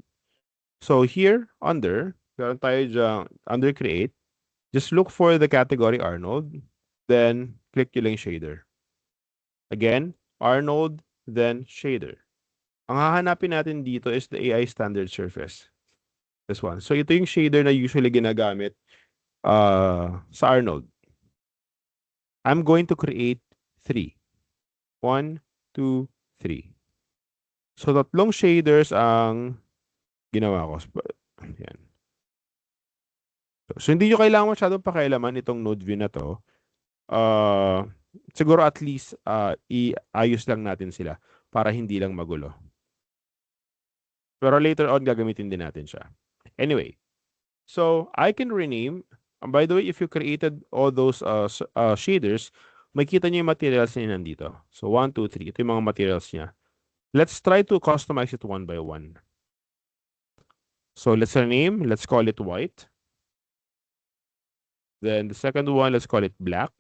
So here under, meron tayo dyan, under create, just look for the category Arnold, then click yung lang shader. Again, Arnold, then shader. Ang hahanapin natin dito is the AI standard surface. This one. So ito yung shader na usually ginagamit sa Arnold. I'm going to create 3. 1, 2, 3. So tatlong shaders ang ginawa ko. Yan. So hindi nyo kailangan masyadong pakialaman itong node view na to. Siguro at least iayos lang natin sila para hindi lang magulo. Pero later on, gagamitin din natin siya. Anyway, so I can rename. By the way, if you created all those shaders, makita nyo yung materials niya nandito. So 1, 2, 3. Ito yung mga materials niya. Let's try to customize it one by one. So let's rename. Let's call it white. Then the second one, let's call it black.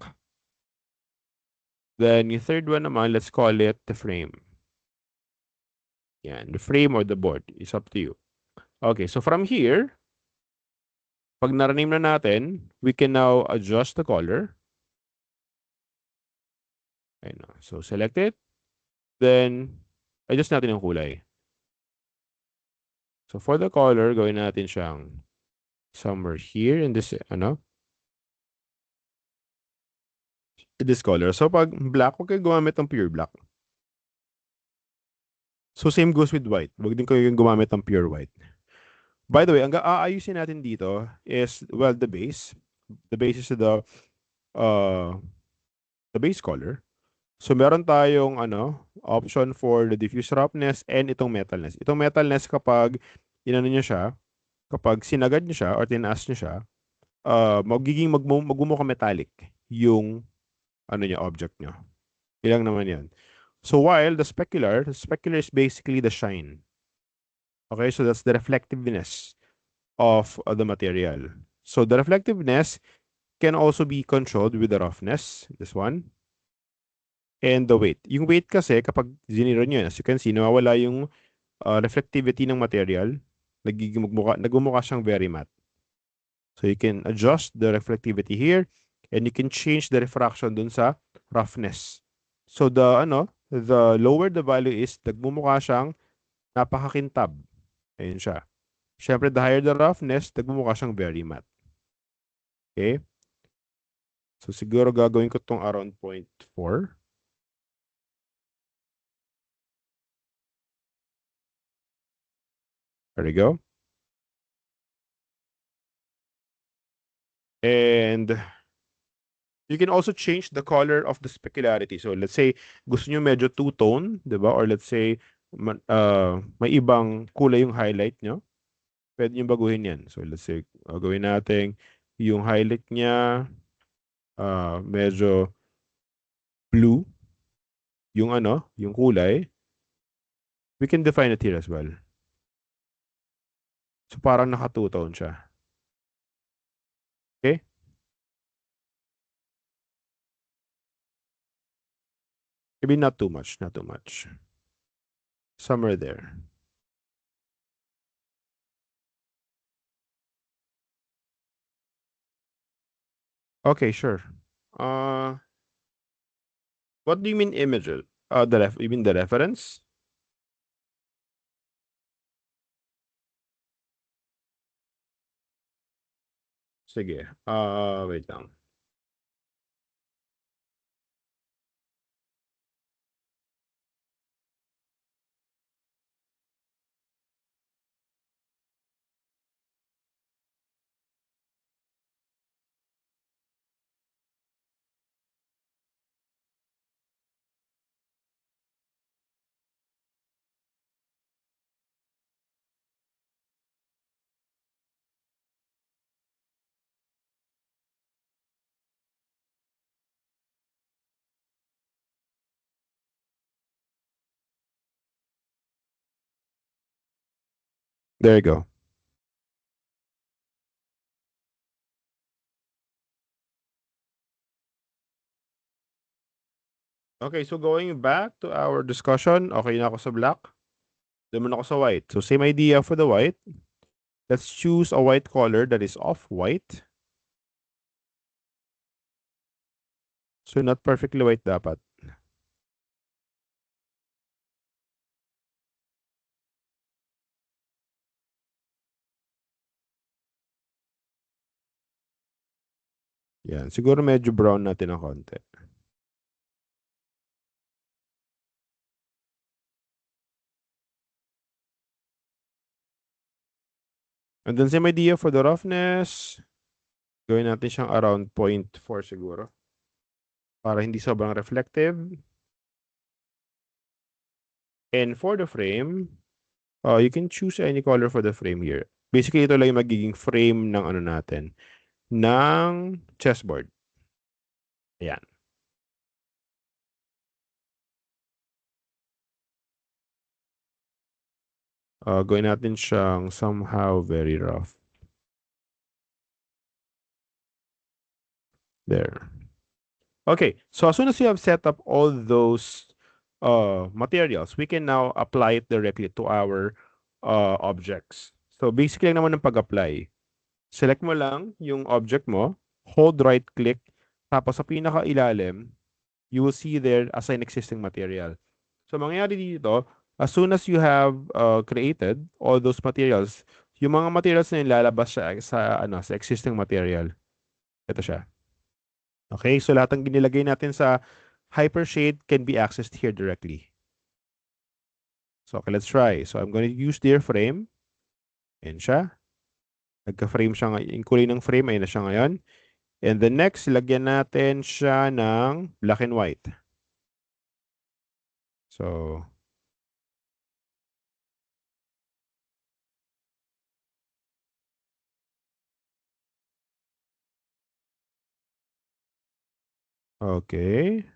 Then yung third one naman, let's call it the frame. Yan, the frame or the board. It's up to you. Okay, so from here, pag na-rename na natin, we can now adjust the color. Ayun na. So select it. Then, adjust natin yung kulay. So for the color, gawin natin siyang somewhere here in this, this color. So pag black, huwag kayo gumamit ng pure black. So same goes with white. Huwag din kayo gumamit ng pure white. By the way, ang aayusin natin dito is, well, the base. The base is the base color. So meron tayong option for the diffuse roughness and itong metalness. Itong metalness kapag inano niyo siya, kapag sinagad niyo siya or tinaas niyo siya, magmumukha metallic yung niya, object niyo. Ilang naman 'yan. So while the specular is basically the shine. Okay, so that's the reflectiveness of the material. So the reflectiveness can also be controlled with the roughness, this one, and the weight. Yung weight kasi, kapag ziniro nyo, as you can see, nawawala yung reflectivity ng material, nagmumukha siyang very matte. So you can adjust the reflectivity here, and you can change the refraction dun sa roughness. So the lower the value is, nagmumukha siyang napakakintab. Ayun siya. Siyempre, the higher the roughness, nagmumukha siyang very matte. Okay? So siguro gagawin ko tong around 0.4. There we go. And you can also change the color of the specularity. So let's say gusto nyo medyo two-tone, di ba? Or let's say may ibang kulay yung highlight nyo. Pwede nyo baguhin yan. So let's say gawin natin yung highlight niya medyo blue. Yung yung kulay. We can define it here as well. So parang naka two-tone siya. Okay? Maybe not too much, not too much. Somewhere there. Okay, sure. Uh, what do you mean images? You mean the reference? Sige. Wait lang. There you go. Okay, so going back to our discussion, okay na ako sa black. Naman ako sa white. So same idea for the white. Let's choose a white color that is off-white. So not perfectly white dapat. Yan. Siguro medyo brown natin ng konti. And then same idea for the roughness. Gawin natin siyang around 0.4 siguro. Para hindi sobrang reflective. And for the frame, you can choose any color for the frame here. Basically, ito lang yung magiging frame ng ano natin. Ng chessboard. Ayan. Gawin natin siyang somehow very rough. There. Okay, so as soon as you have set up all those materials, we can now apply it directly to our objects. So basically lang naman ng pag-apply. Select mo lang yung object mo, hold right click, tapos sa pinaka-ilalim, you will see there assign existing material. So mangyayari dito, as soon as you have created all those materials, yung mga materials na yun lalabas sa existing material. Ito siya. Okay, so lahat ng ginilagay natin sa Hypershade can be accessed here directly. So, okay, let's try. So, I'm going to use their frame. Ayan siya. Nagka-frame siya. Yung kulay ng frame, ayun na siya ngayon. And the next, lagyan natin siya ng black and white. So, okay.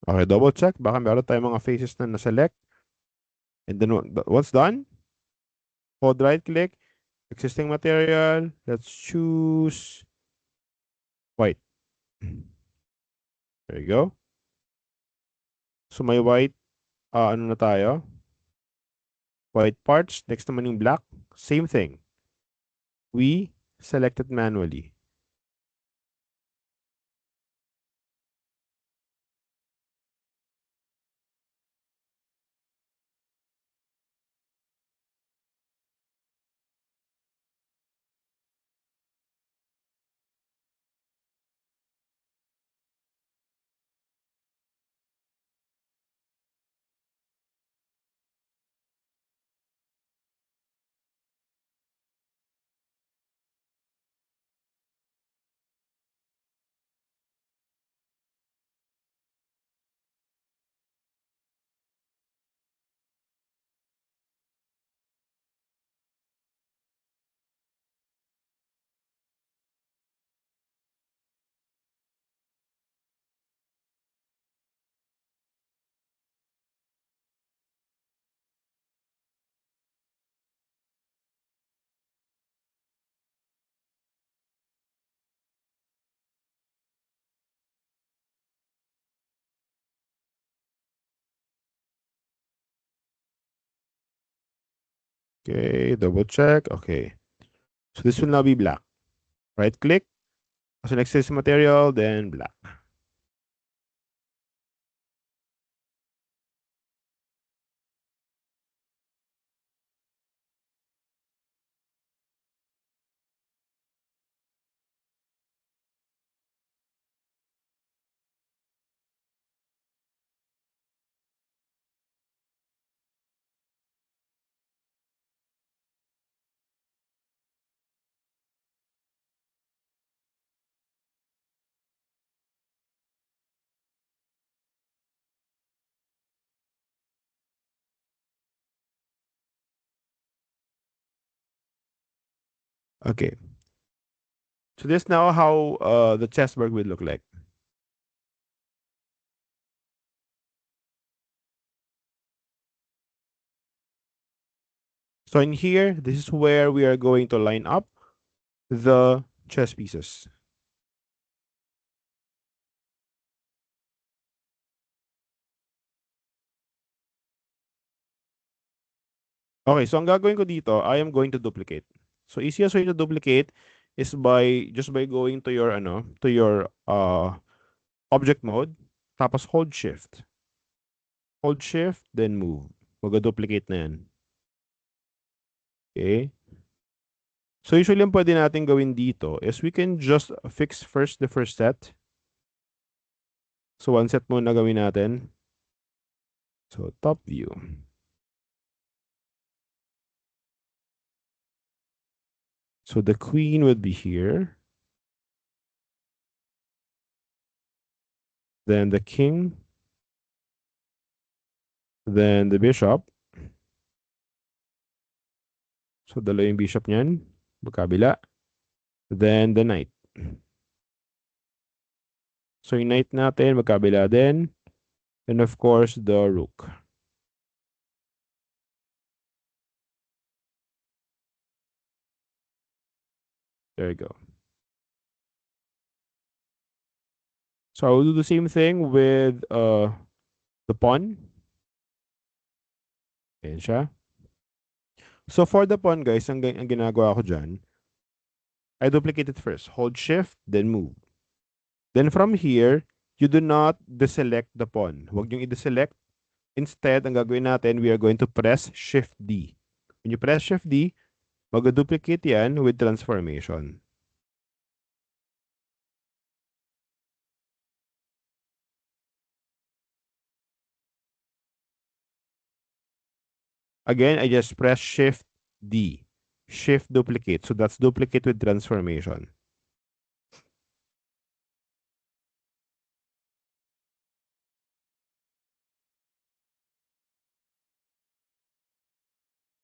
Okay, double check. Baka meron tayong mga faces na na-select. And then once done, hold right click, existing material. Let's choose white. There you go. So may white, ano na tayo? White parts. Next naman yung black. Same thing. We select it manually. Okay, double check. Okay. So this will now be black. Right click. So next is material, then black. Okay. So this now how the chessboard will look like. So in here, this is where we are going to line up the chess pieces. Okay, so ang gagawin ko dito, I am going to duplicate. So easiest way to duplicate is by just by going to your object mode, tapos hold shift. Hold shift, then move. Mag-duplicate na yan. Okay? So usually ang pwede natin gawin dito is we can just fix first the first set. So one set muna gawin natin. So top view. So the queen would be here. Then the king. Then the bishop. So dalawa yung bishop niyan. Magkabila. Then the knight. So yung knight natin, magkabila din. And of course, the rook. There you go. So I will do the same thing with the pawn. Ayan siya. So for the pawn, guys, ang ginagawa ko dyan, I duplicate it first. Hold shift, then move. Then from here, you do not deselect the pawn. Huwag niyong i-deselect. Instead, ang gagawin natin, we are going to press shift D. When you press shift D, mag-duplicate yan with transformation. Again, I just press shift D. Shift duplicate. So that's duplicate with transformation.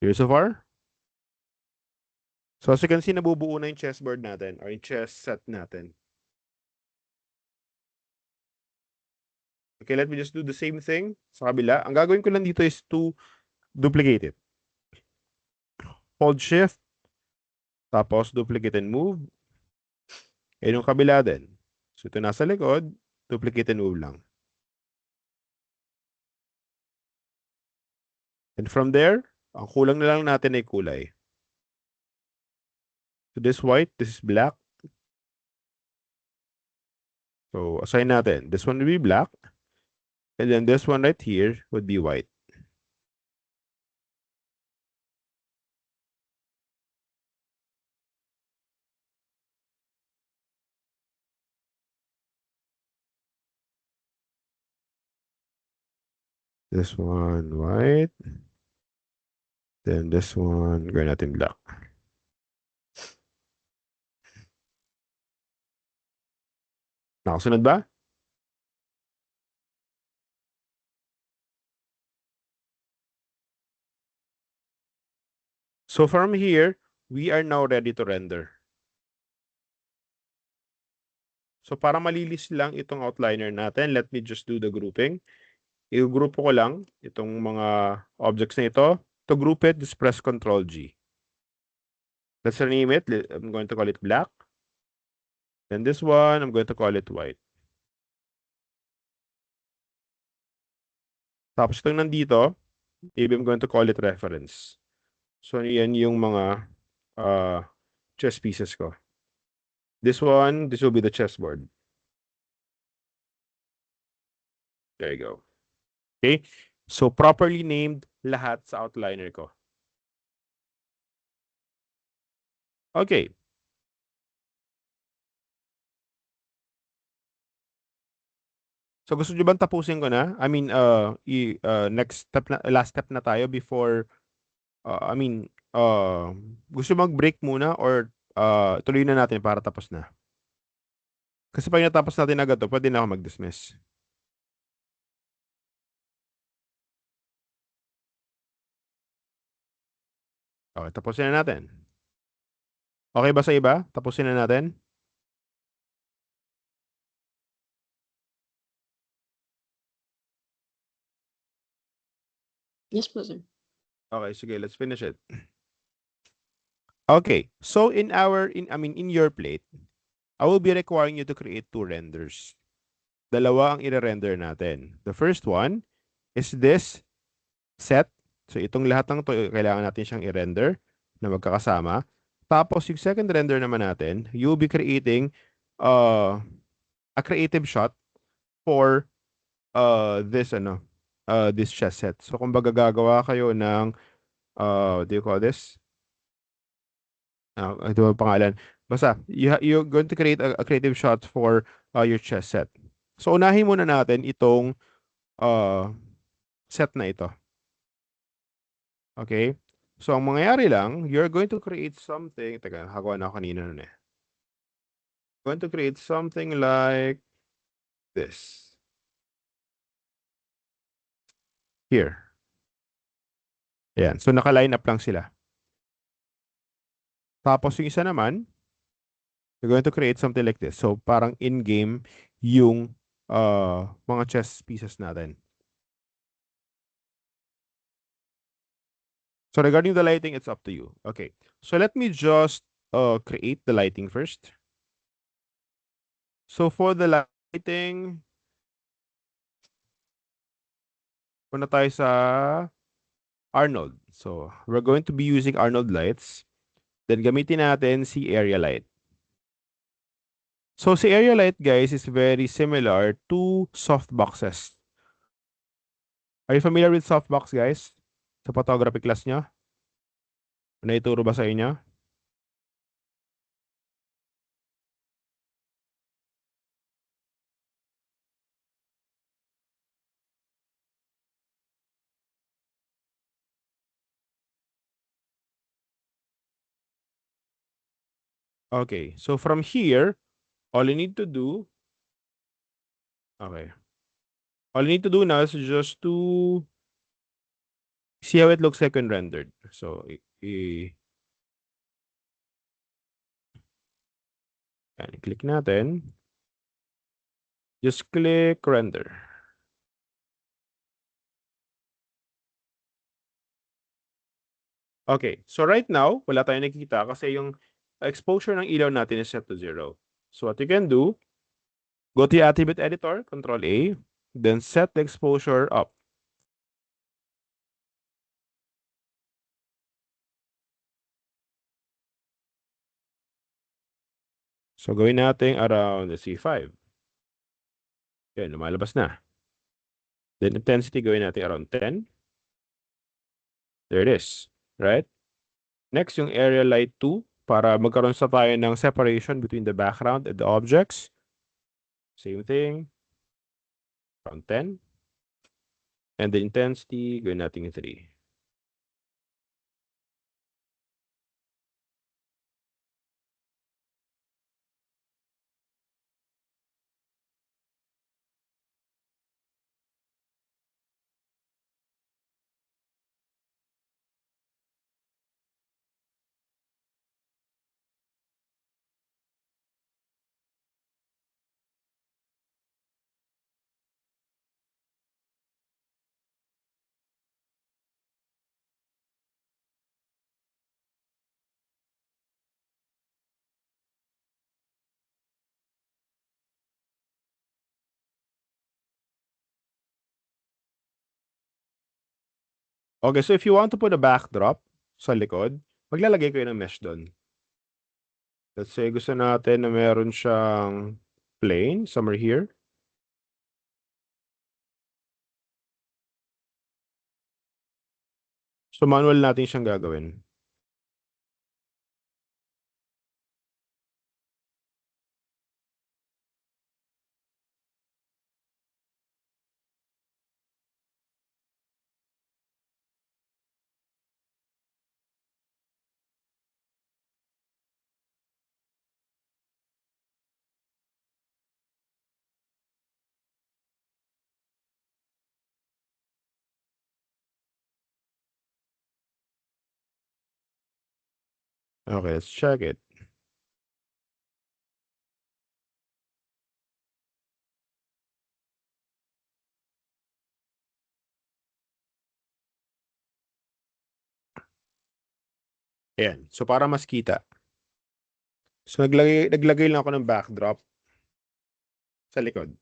Here so far? So as you can see, nabubuo na yung chessboard natin or yung chess set natin. Okay, let me just do the same thing sa kabila. Ang gagawin ko lang dito is to duplicate it. Hold shift, tapos duplicate and move. And yung kabila din. So ito nasa likod, duplicate and move lang. And from there, ang kulang na lang natin ay kulay. So this white, this is black. So assign natin. This one will be black. And then this one right here would be white. This one white. Then this one, gawin natin black. Nakasunod ba? So from here, we are now ready to render. So para malilis lang itong outliner natin, let me just do the grouping. I-group ko lang itong mga objects na ito. To group it, just press Ctrl G. Let's rename it. I'm going to call it black. Then this one, I'm going to call it white. Tapos itong nandito, maybe I'm going to call it reference. So, yan yung mga chess pieces ko. This one, this will be the chessboard. There you go. Okay? So, properly named lahat sa outliner ko. Okay. So, gusto nyo bang tapusin ko na? I mean, next step na, last step na tayo before, gusto mag-break muna or tuloy na natin para tapos na? Kasi pag natapos natin agad to, pwede na ako mag-dismiss. Okay, tapusin na natin. Okay ba sa iba? Tapusin na natin? Yes po, sir. Okay, sige, let's finish it. Okay, so in your plate, I will be requiring you to create 2 renders. Dalawa ang i-render natin. The first one is this set. So itong lahat ng to, kailangan natin siyang i-render na magkakasama. Tapos yung second render naman natin, you'll be creating a creative shot for this chess set. So kumbaga gagawa kayo ng what do you call this? Ito ang pangalan. Basta, you're going to create a creative shot for your chess set. So unahin muna natin itong set na ito. Okay? So ang mangyayari lang, you're going to create something. Teka, hagawa na ako kanina nun eh. Going to create something like this. Here. Ayan. So naka-line up lang sila. Tapos yung isa naman, you're going to create something like this. So parang in-game yung mga chess pieces natin. So regarding the lighting, it's up to you. Okay. So let me just create the lighting first. So for the lighting, punta tayo sa Arnold. So we're going to be using Arnold lights. Then gamitin natin si area light. So si area light, guys, is very similar to softboxes. Are you familiar with softbox, guys? Sa photography class nyo? Naituro ba sa inyo? Okay. So from here, all you need to do, okay. All you need to do now is just to see how it looks like when rendered. So, click natin. Just click render. Okay, so right now, wala tayong nakikita kasi yung exposure ng ilaw natin is set to 0. So what you can do, go to your attribute editor, Control A, then set the exposure up. So gawin natin around the C5. Yan, lumalabas na. Then intensity gawin natin around 10. There it is, right? Next, yung area light 2 para magkaroon sa tayo ng separation between the background and the objects. Same thing. Around 10. And the intensity, gawin natin 3. Okay, so if you want to put a backdrop, sa likod, maglalagay kayo ng mesh doon. Let's say gusto natin na meron siyang plane, somewhere here. So manual natin siyang gagawin. Okay, let's check it. Ayan. So para mas kita. So naglagay lang ako ng backdrop sa likod.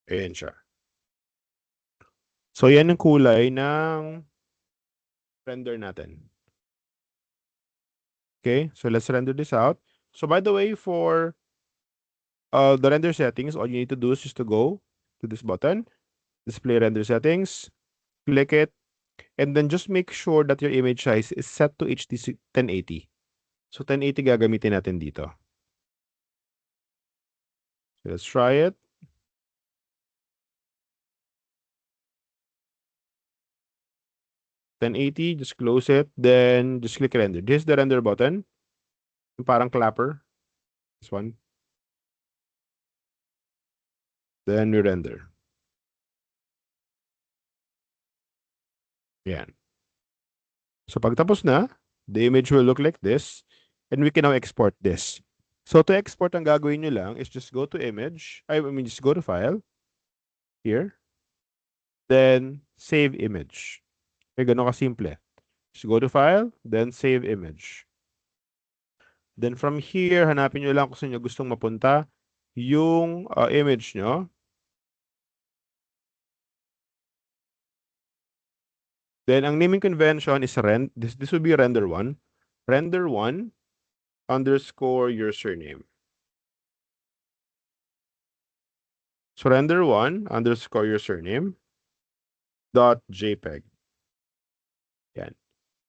Ayan siya. So yan yung kulay ng render natin. Okay, so let's render this out. So by the way, for the render settings, all you need to do is just to go to this button, display render settings, click it, and then just make sure that your image size is set to HD 1080. So 1080 gagamitin natin dito. So let's try it. $1080, just close it, then just click render. This is the render button. Yung parang clapper. This one. Then we render. Yan. So pagtapos na, the image will look like this, and we can now export this. So to export, ang gagawin nyo lang is just go to image, just go to file, here, then save image. Okay, ganun kasimple. Just go to file, then save image. Then from here, hanapin nyo lang kung saan nyo gustong mapunta yung image nyo. Then ang naming convention is this will be render1. Render1 underscore your surname. So render1 underscore your surname dot JPEG. Yan.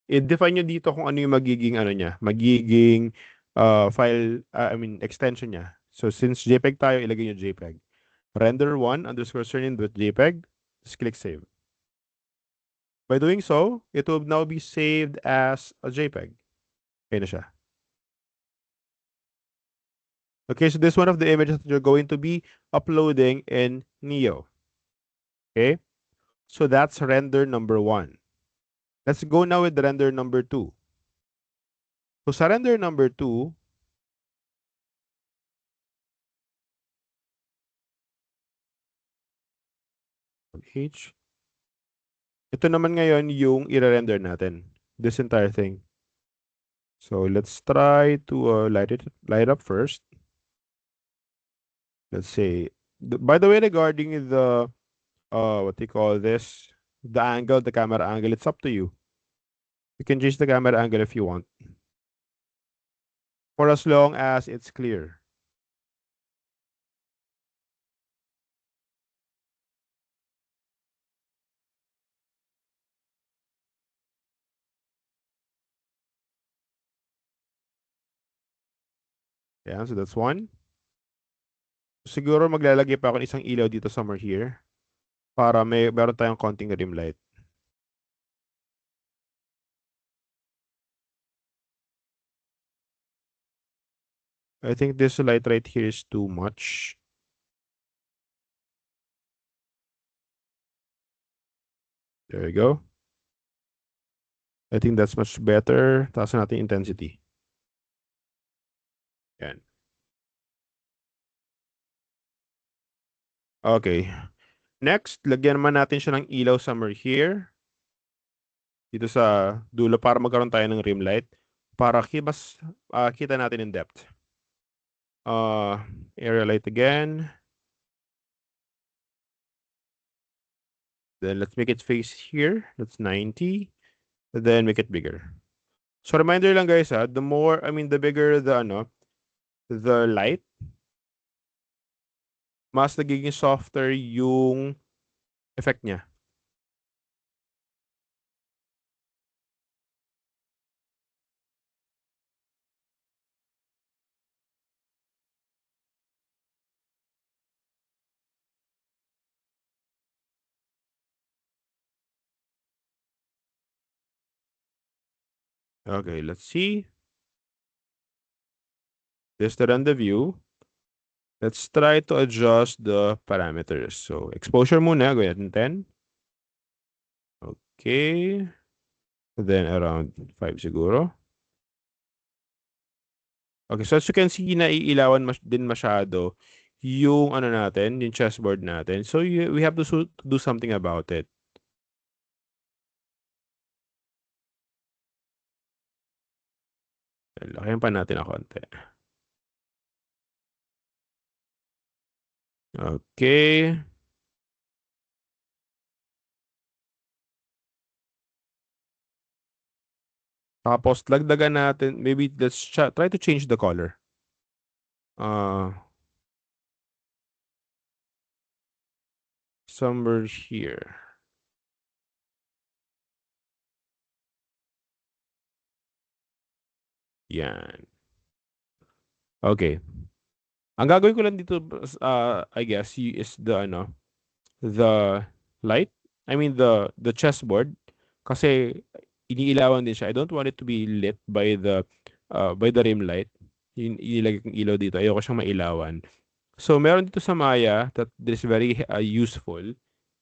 I-define nyo dito kung ano yung magiging magiging file, extension niya. So since JPEG tayo, ilagay nyo JPEG. Render1 underscore surname dot JPEG. Just click save. By doing so, it will now be saved as a JPEG. Okay na siya. Okay, so this is one of the images that you're going to be uploading in Neo. Okay, so that's render number 1. Let's go now with render number 2. So sa render number 2, H, ito naman ngayon yung i-render natin. This entire thing. So let's try to light up first. Let's say, by the way, regarding the what do you call this? The angle, the camera angle, it's up to you. You can change the camera angle if you want. For as long as it's clear. Yeah, so that's one. Siguro maglalagay pa ako ng isang ilaw dito somewhere here para meron tayong konting rim light. I think this light right here is too much. There you go. I think that's much better. Taasan natin intensity. Yan. Okay. Next, lagyan naman natin siya ng ilaw somewhere here. Dito sa dulo para magkaroon tayo ng rim light. Para mas kita natin in depth. Area light again. Then let's make it face here. That's 90. Then make it bigger. So reminder lang guys the bigger the light, mas nagiging softer yung effect niya. Okay, let's see. This to run the view. Let's try to adjust the parameters. So exposure muna, go ahead and 10. Okay. Then around 5 siguro. Okay, so as you can see, naiilawan din masyado yung natin, yung chessboard natin. So we have to do something about it. Lakihan pa natin ng konti. Okay. Tapos, lagdagan natin, maybe let's try to change the color. Somewhere here. Yan. Okay. Ang gagawin ko lang dito, I guess, is the light. I mean, the chessboard. Kasi, iniilawan din siya. I don't want it to be lit by the rim light. Inilagay kong ilaw dito. Ayoko siyang mailawan. So, meron dito sa Maya that is very useful.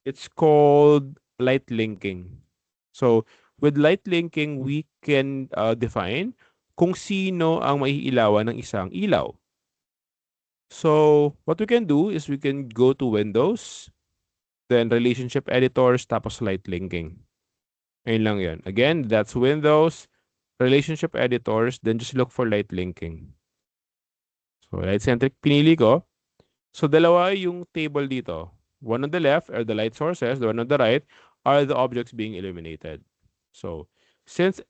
It's called light linking. So, with light linking, we can define kung sino ang maiilawan ng isang ilaw. So, what we can do is we can go to Windows, then Relationship Editors, tapos light linking. Ayun lang yan. Again, that's Windows, Relationship Editors, then just look for light linking. So, light-centric pinili ko. So, dalawa yung table dito. One on the left are the light sources. The one on the right are the objects being illuminated. So, since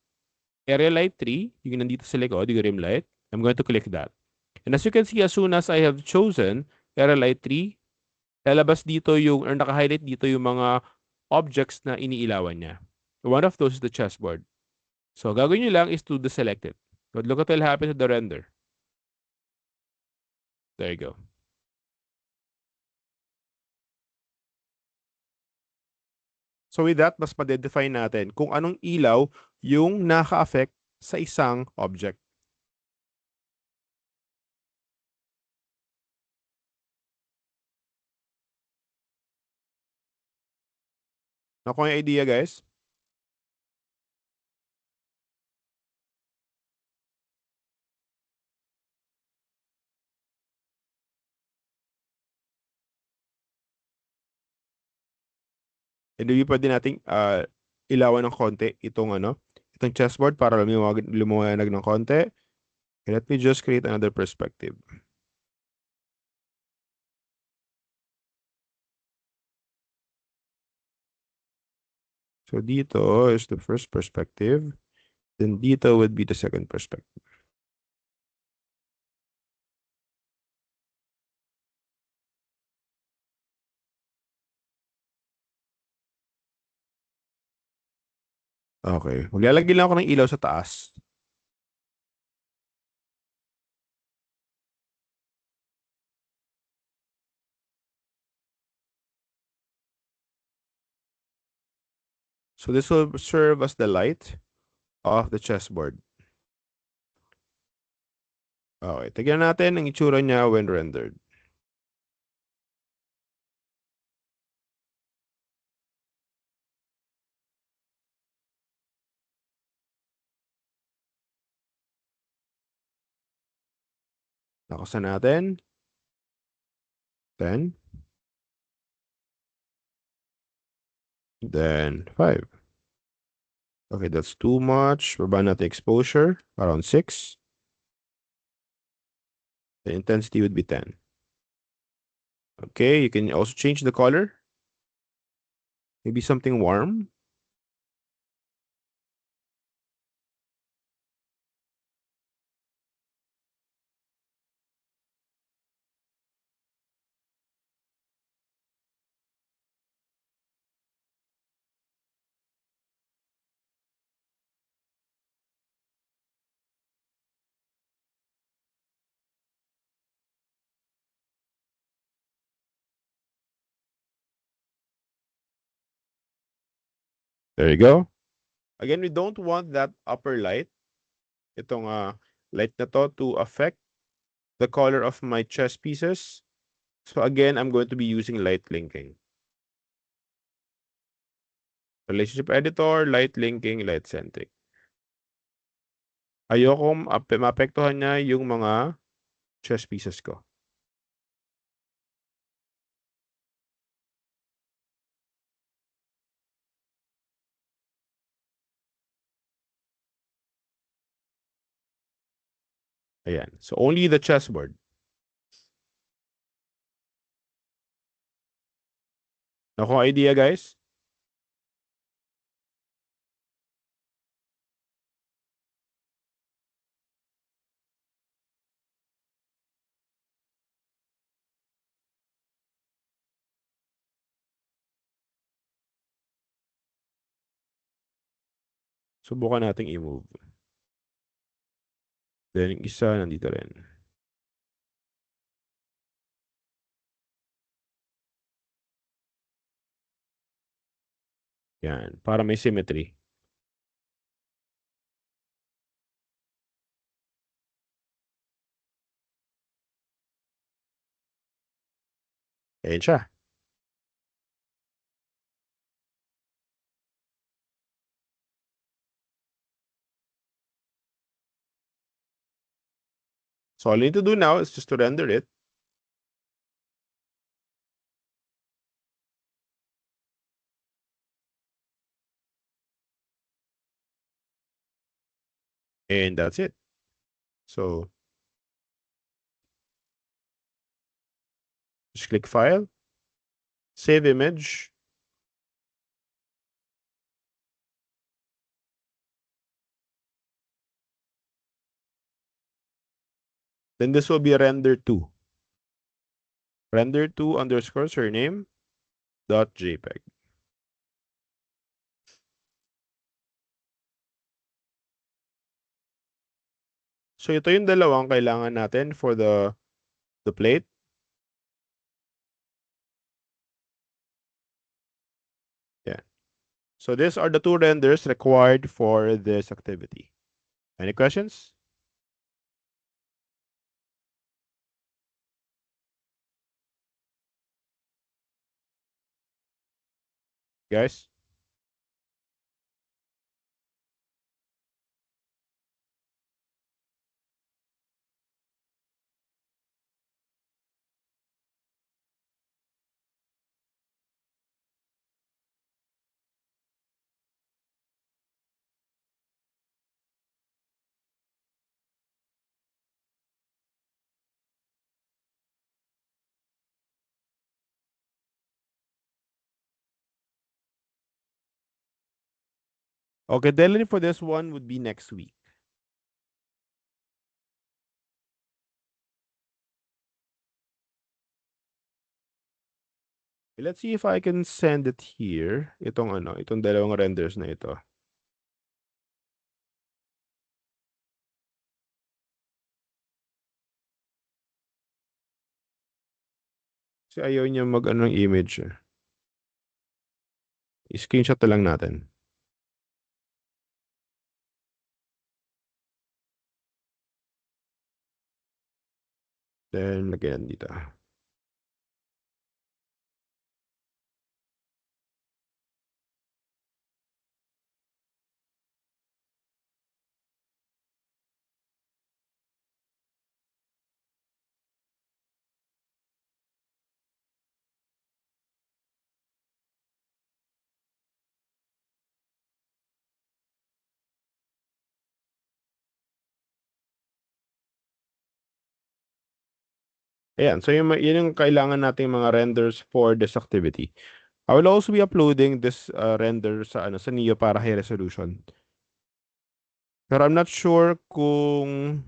area light 3, yung nandito sa likod, yung rim light, I'm going to click that. And as you can see, as soon as I have chosen area light 3, lalabas dito or naka-highlight dito yung mga objects na iniilawan niya. One of those is the chessboard. So, gagawin nyo lang is to deselect it. But look at what will happen to the render. There you go. So with that, mas ma-define natin kung anong ilaw yung naka-affect sa isang object. Nakuha yung idea, guys? Hindi pwede nating ilawan ng konti itong chessboard para lumiwanag ng konti. Okay, let me just create another perspective. So dito is the first perspective. Then dito would be the second perspective. Okay. Maglalagay lang ako ng ilaw sa taas. So this will serve as the light of the chessboard. Okay, tignan natin ang itsura niya when rendered. Nakasan natin. 10. Then 5. Okay, that's too much. Baba natin exposure. Around 6. The intensity would be 10. Okay, you can also change the color. Maybe something warm. There you go. Again, we don't want that upper light, itong light na to affect the color of my chess pieces. So again, I'm going to be using light linking. Relationship editor, light linking, light centering. Ayokong maapektuhan niya yung mga chess pieces ko. Ayan. So only the chessboard. Nakuha idea, guys? Subukan nating i-move. Then yung isa nandito rin. Yan. Para may symmetry. Ayan siya. So all I need to do now is just to render it. And that's it. So just click File, Save Image. Then this will be render2. Render2 underscore surname dot JPEG. So ito yung dalawang kailangan natin for the plate. Yeah. So these are the two renders required for this activity. Any questions? Guys? Okay, deadline for this one would be next week. Let's see if I can send it here. Itong dalawang renders na ito. Kasi ayaw niya mag ng image. I-screenshot na lang natin. Then, lagyan dito. Ayan, so yun yung kailangan nating mga renders for this activity. I will also be uploading this render sa Neo para high resolution. Pero I'm not sure kung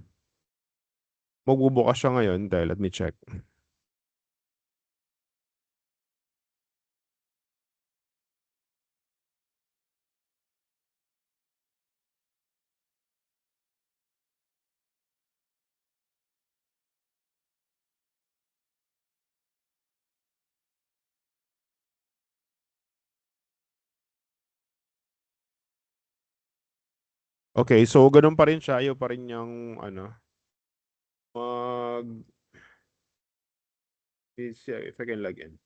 magbubukas siya ngayon dahil let me check. Okay, so ganun pa rin siya. Ayaw pa rin niyang let's see if I can log in.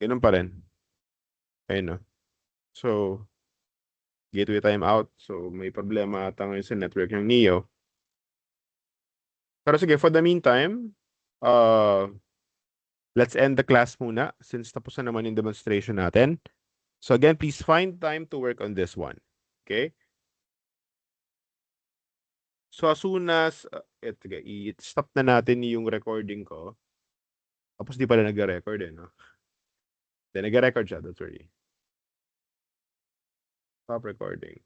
Ganun pa rin. Ayun no. So, gateway timeout. So, may problema ata ngayon sa network ng Neo. Pero sige, for the meantime, let's end the class muna since tapos na naman yung demonstration natin. So again, please find time to work on this one. Okay? So as soon as, i-stop na natin yung recording ko. Tapos di pala nag-record no? Then nag-record siya, don't worry. Stop recording.